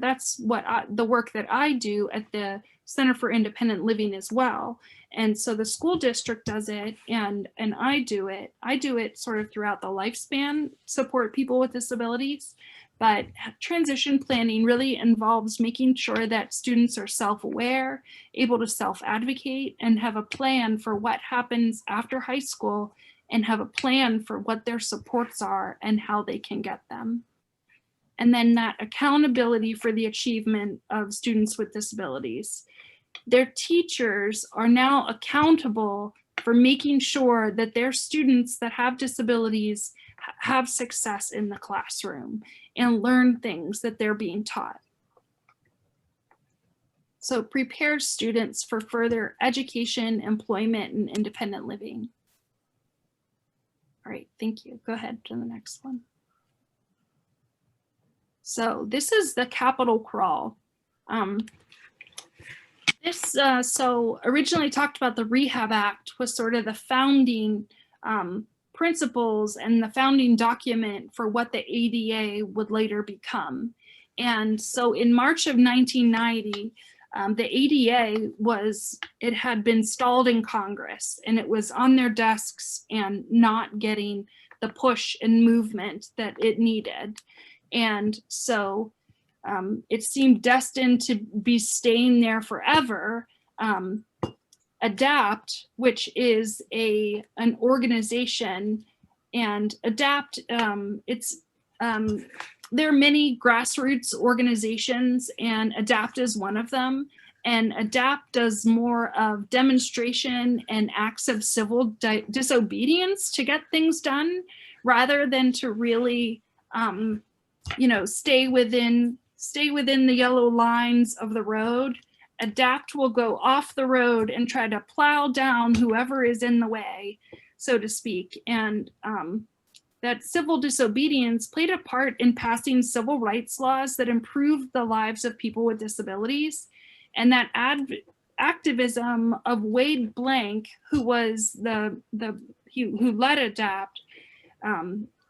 the work that I do at the Center for Independent Living as well. And so the school district does it, and I do it. I do it sort of throughout the lifespan, support people with disabilities. But transition planning really involves making sure that students are self-aware, able to self-advocate, and have a plan for what happens after high school, and have a plan for what their supports are and how they can get them. And then that accountability for the achievement of students with disabilities. Their teachers are now accountable for making sure that their students that have disabilities have success in the classroom and learn things that they're being taught. So prepare students for further education, employment, and independent living. All right, thank you. Go ahead to the next one. So this is the Capitol crawl. So originally talked about the Rehab Act was sort of the founding principles and the founding document for what the ADA would later become. And so in March of 1990, the ADA it had been stalled in Congress, and it was on their desks and not getting the push and movement that it needed. And so it seemed destined to be staying there forever. ADAPT, which is an organization, and ADAPT, there are many grassroots organizations, and ADAPT is one of them. And ADAPT does more of demonstration and acts of civil disobedience to get things done, rather than to really, stay within the yellow lines of the road. ADAPT will go off the road and try to plow down whoever is in the way, so to speak. And that civil disobedience played a part in passing civil rights laws that improved the lives of people with disabilities. And that activism of Wade Blank, who was who led ADAPT,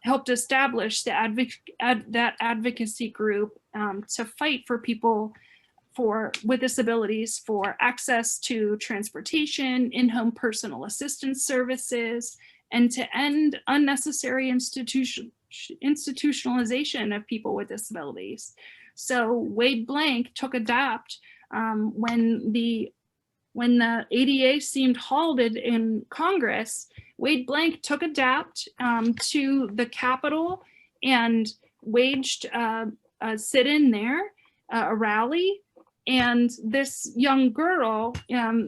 helped establish that advocacy group to fight for people with disabilities for access to transportation, in-home personal assistance services, and to end unnecessary institutionalization of people with disabilities. So Wade Blank took ADAPT when the ADA seemed halted in Congress. Wade Blank took ADAPT to the Capitol and waged a sit-in there, a rally. And this young girl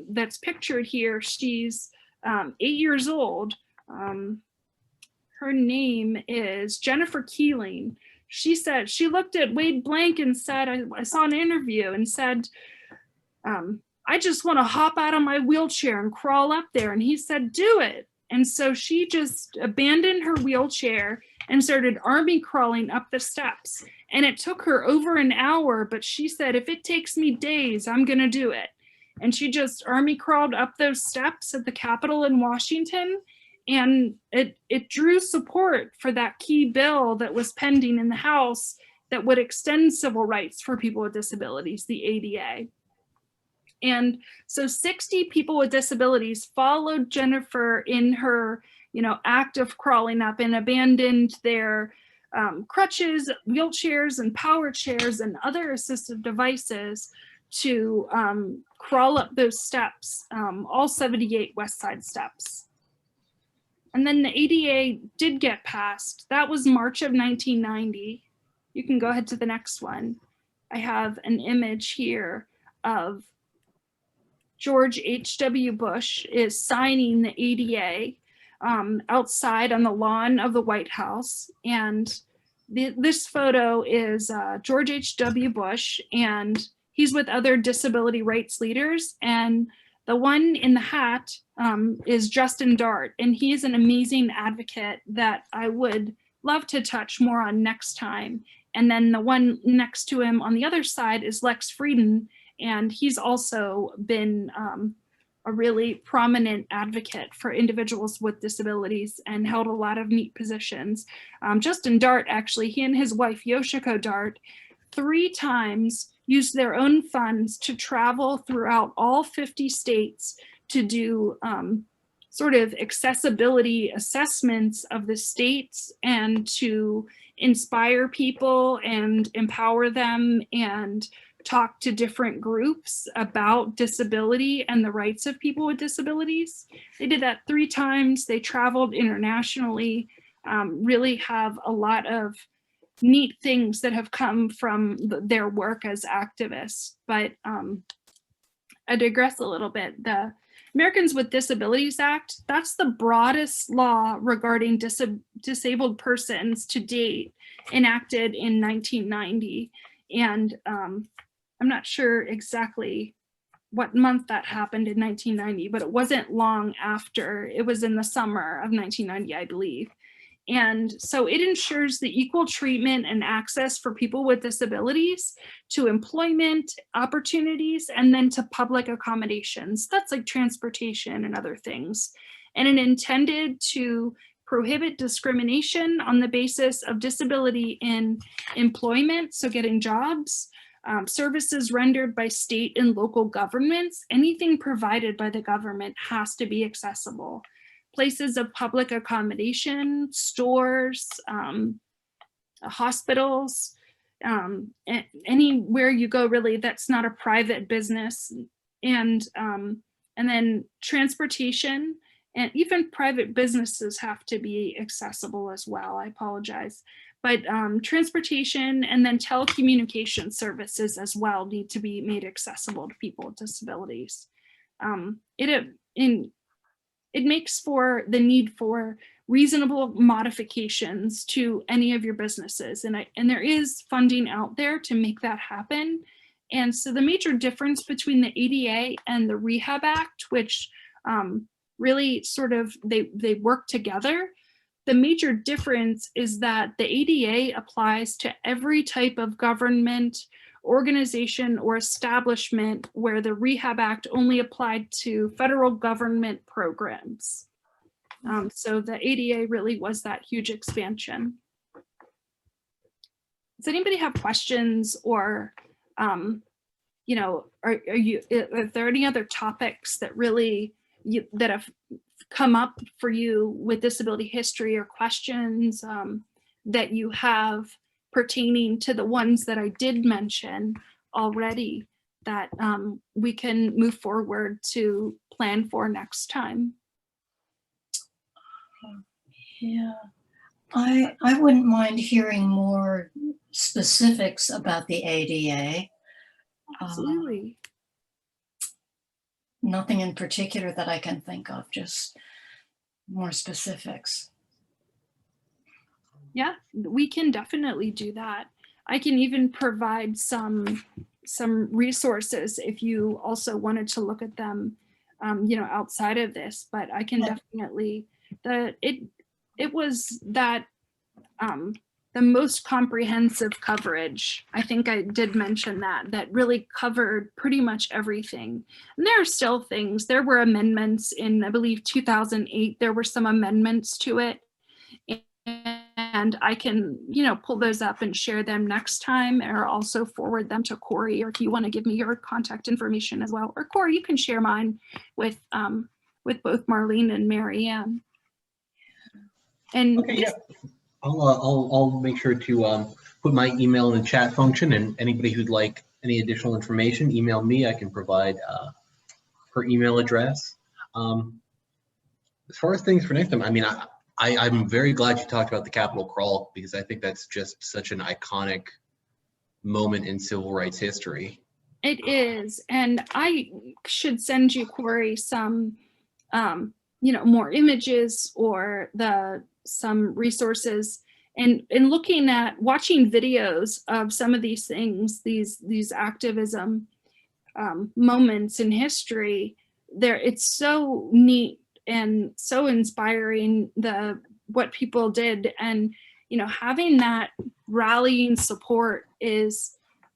that's pictured here, she's 8 years old. Her name is Jennifer Keeling. She said, she looked at Wade Blank and said, I saw an interview and said, I just want to hop out of my wheelchair and crawl up there. And he said, do it. And so she just abandoned her wheelchair and started army crawling up the steps. And it took her over an hour, but she said, if it takes me days, I'm going to do it. And she just army crawled up those steps at the Capitol in Washington. And it drew support for that key bill that was pending in the House that would extend civil rights for people with disabilities, the ADA. And so 60 people with disabilities followed Jennifer in her, act of crawling up, and abandoned their crutches, wheelchairs, and power chairs and other assistive devices to crawl up those steps, all 78 West Side steps. And then the ADA did get passed. That was March of 1990. You can go ahead to the next one. I have an image here of George H.W. Bush is signing the ADA outside on the lawn of the White House. And this photo is George H.W. Bush, and he's with other disability rights leaders. And the one in the hat is Justin Dart, and he's an amazing advocate that I would love to touch more on next time. And then the one next to him on the other side is Lex Frieden, and he's also been a really prominent advocate for individuals with disabilities and held a lot of neat positions. Justin Dart, actually, he and his wife Yoshiko Dart 3 times used their own funds to travel throughout all 50 states to do sort of accessibility assessments of the states and to inspire people and empower them and talk to different groups about disability and the rights of people with disabilities. They did that 3 times. They traveled internationally, really have a lot of neat things that have come from their work as activists. But I digress a little bit. The Americans with Disabilities Act, that's the broadest law regarding disabled persons to date, enacted in 1990. And I'm not sure exactly what month that happened in 1990, but it wasn't long after. It was in the summer of 1990, I believe. And so it ensures the equal treatment and access for people with disabilities to employment opportunities and then to public accommodations. That's like transportation and other things. And it intended to prohibit discrimination on the basis of disability in employment, so getting jobs, services rendered by state and local governments. Anything provided by the government has to be accessible. Places of public accommodation, stores, hospitals, anywhere you go really that's not a private business, and then transportation, and even private businesses have to be accessible as well. I apologize, but transportation and then telecommunication services as well need to be made accessible to people with disabilities. It makes for the need for reasonable modifications to any of your businesses. And there is funding out there to make that happen. And so the major difference between the ADA and the Rehab Act, which really sort of, they work together. The major difference is that the ADA applies to every type of government, organization, or establishment, where the Rehab Act only applied to federal government programs. So the ADA really was that huge expansion. Does anybody have questions, or are there any other topics that really that have come up for you with disability history, or questions that you have pertaining to the ones that I did mention already that we can move forward to plan for next time? Yeah, I wouldn't mind hearing more specifics about the ADA. Absolutely. Nothing in particular that I can think of, just more specifics. Yeah, we can definitely do that. I can even provide some resources if you also wanted to look at them, outside of this. But I can definitely, it was that the most comprehensive coverage. I think I did mention that really covered pretty much everything. And there are still things. There were amendments in, I believe, 2008. There were some amendments to it. And I can, pull those up and share them next time, or also forward them to Corey, or if you want to give me your contact information as well. Or Corey, you can share mine with both Marlene and Mary Ann. And okay, yeah. I'll make sure to put my email in the chat function, and anybody who'd like any additional information, email me. I can provide her email address. As far as things for next time, I mean, I'm very glad you talked about the Capitol Crawl, because I think that's just such an iconic moment in civil rights history. It is, and I should send you, Corey, some, more images, or some resources, and looking at watching videos of some of these things, these activism moments in history. It's so neat and so inspiring, what people did, and having that rallying support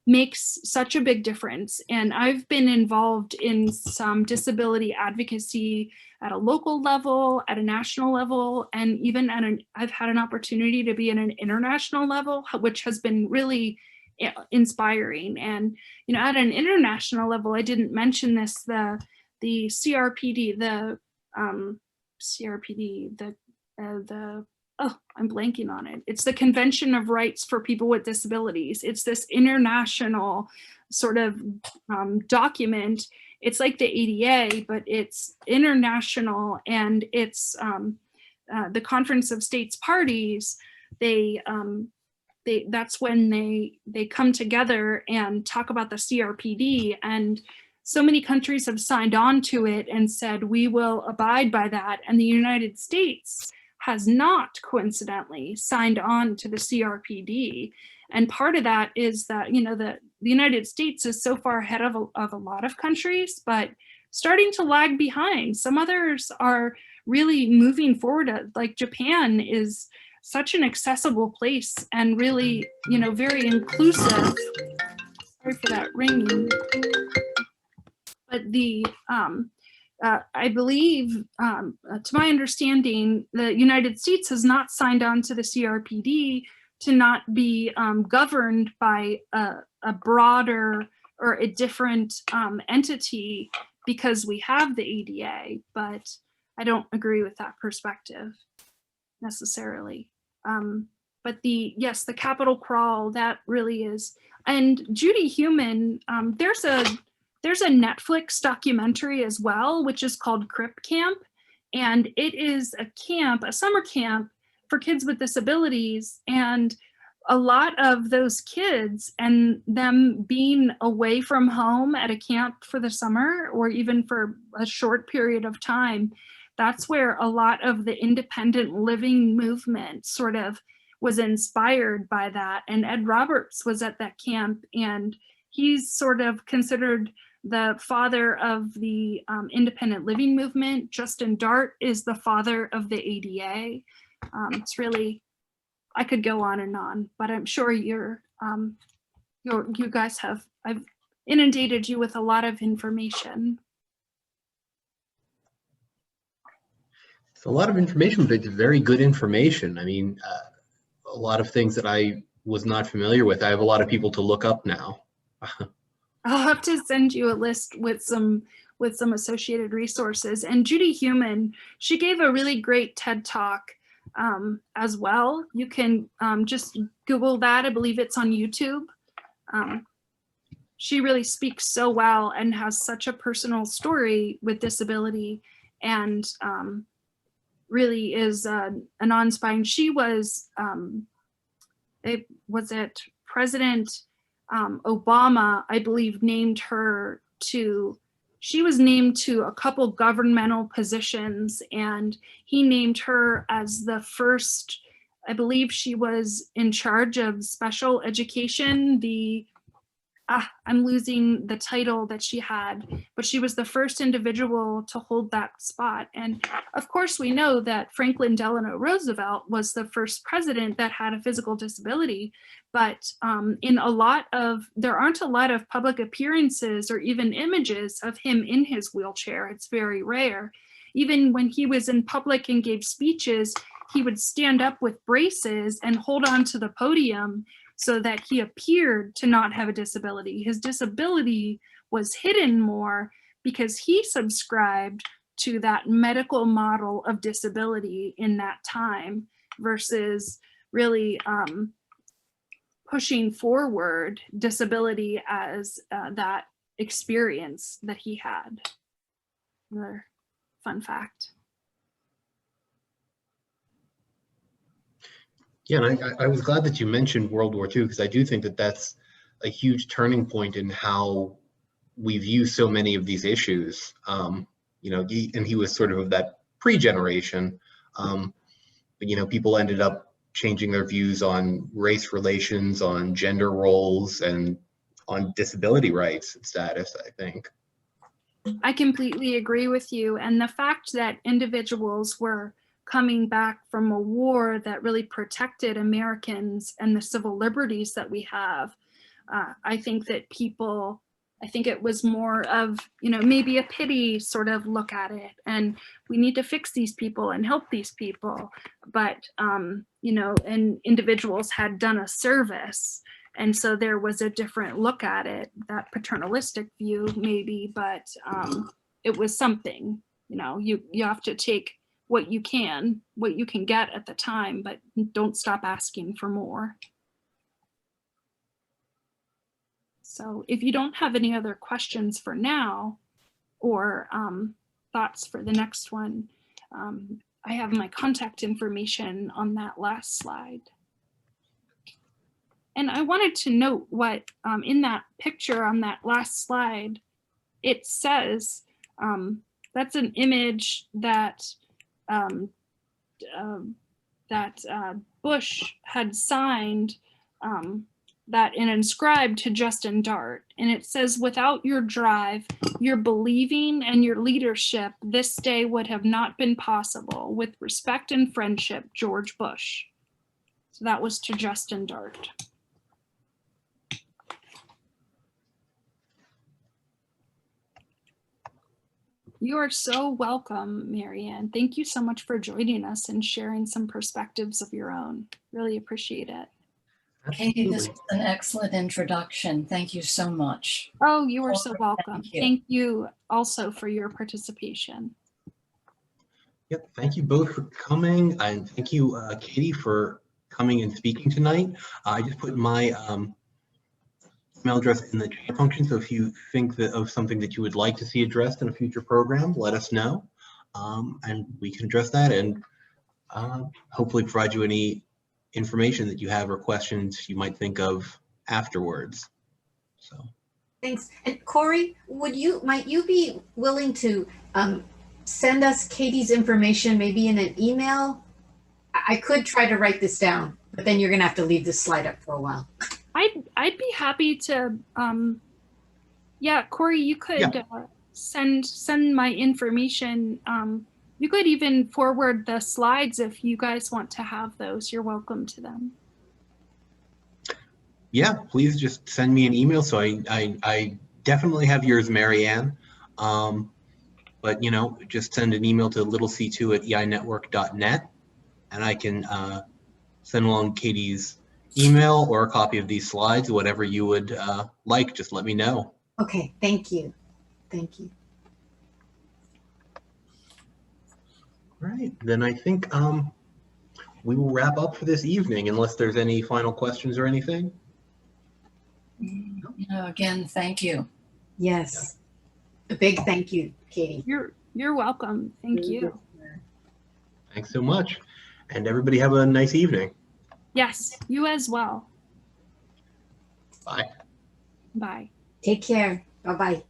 makes such a big difference. And I've been involved in some disability advocacy at a local level, at a national level, and even I've had an opportunity to be at an international level, which has been really inspiring. And at an international level, I didn't mention this, the CRPD, I'm blanking on it. It's the Convention of Rights for People with Disabilities. It's this international sort of document. It's like the ADA, but it's international, and it's the Conference of States Parties. That's when they come together and talk about the CRPD. And so many countries have signed on to it and said, we will abide by that. And the United States has not, coincidentally, signed on to the CRPD. And part of that is that, you know, the United States is so far ahead of a lot of countries, but starting to lag behind. Some others are really moving forward. Like Japan is such an accessible place and really, you know, very inclusive. Sorry for that ringing. But the, I believe, to my understanding, the United States has not signed on to the CRPD to not be governed by a broader or a different entity because we have the ADA, but I don't agree with that perspective necessarily. But yes, the Capitol crawl, that really is. And Judy Heumann, there's a Netflix documentary as well, which is called Crip Camp. And it is a camp, a summer camp for kids with disabilities. And a lot of those kids and them being away from home at a camp for the summer or even for a short period of time, that's where a lot of the independent living movement sort of was inspired by that. And Ed Roberts was at that camp, and he's sort of considered the father of the independent living movement. Justin Dart is the father of the ADA. It's really, I could go on and on, but I'm sure you guys have, I've inundated you with a lot of information. It's a lot of information, but it's very good information. I mean, a lot of things that I was not familiar with. I have a lot of people to look up now. I'll have to send you a list with some associated resources. And Judy Heumann, she gave a really great TED Talk as well. You can just Google that. I believe it's on YouTube. She really speaks so well and has such a personal story with disability, and really is an awe-inspiring. She was, President Obama, I believe, named her to, she was named to a couple governmental positions, and he named her as the first, I believe she was in charge of special education, I'm losing the title that she had, but she was the first individual to hold that spot. And of course, we know that Franklin Delano Roosevelt was the first president that had a physical disability, but there aren't a lot of public appearances or even images of him in his wheelchair. It's very rare. Even when he was in public and gave speeches, he would stand up with braces and hold on to the podium so that he appeared to not have a disability. His disability was hidden more because he subscribed to that medical model of disability in that time versus really pushing forward disability as that experience that he had. Another fun fact. Yeah, and I was glad that you mentioned World War II, because I do think that that's a huge turning point in how we view so many of these issues. You know, and he was sort of that pre-generation, but you know, people ended up changing their views on race relations, on gender roles, and on disability rights and status, I think. I completely agree with you. And the fact that individuals were coming back from a war that really protected Americans and the civil liberties that we have, I think that people, I think it was more of, you know, maybe a pity sort of look at it, and we need to fix these people and help these people. But, you know, and individuals had done a service. And so there was a different look at it, that paternalistic view maybe, but it was something, you know, you have to take what you can get at the time, but don't stop asking for more. So if you don't have any other questions for now, or thoughts for the next one, I have my contact information on that last slide. And I wanted to note what in that picture on that last slide, it says, that's an image that Bush had signed that and inscribed to Justin Dart. And it says, without your drive, your believing, and your leadership, this day would have not been possible. With respect and friendship, George Bush. So that was to Justin Dart. You are so welcome, Marianne. Thank you so much for joining us and sharing some perspectives of your own. Really appreciate it. Katie, this Absolutely. was an excellent introduction. Thank you so much. Oh, you are so welcome. Thank you. Thank you also for your participation. Yep, thank you both for coming, and thank you, Katie, for coming and speaking tonight. I just put my email address in the chat function, so if you think of something that you would like to see addressed in a future program, let us know, and we can address that and hopefully provide you any information that you have or questions you might think of afterwards. So. Thanks. And Corey, might you be willing to send us Katie's information maybe in an email? I could try to write this down, but then you're gonna have to leave this slide up for a while. I'd be happy to, yeah, Corey, you could send my information. You could even forward the slides if you guys want to have those. You're welcome to them. Yeah, please just send me an email. So I definitely have yours, Marianne. But just send an email to littleC2@einetwork.net, and I can send along Katie's email or a copy of these slides, whatever you would like. Just let me know. Okay, thank you. Thank you. All right, then I think we will wrap up for this evening, unless there's any final questions or anything. Again, thank you. Yes. A big thank you, Katie. You're welcome. Thank you. Thanks so much. And everybody have a nice evening. Yes, you as well. Bye. Bye. Take care. Bye-bye.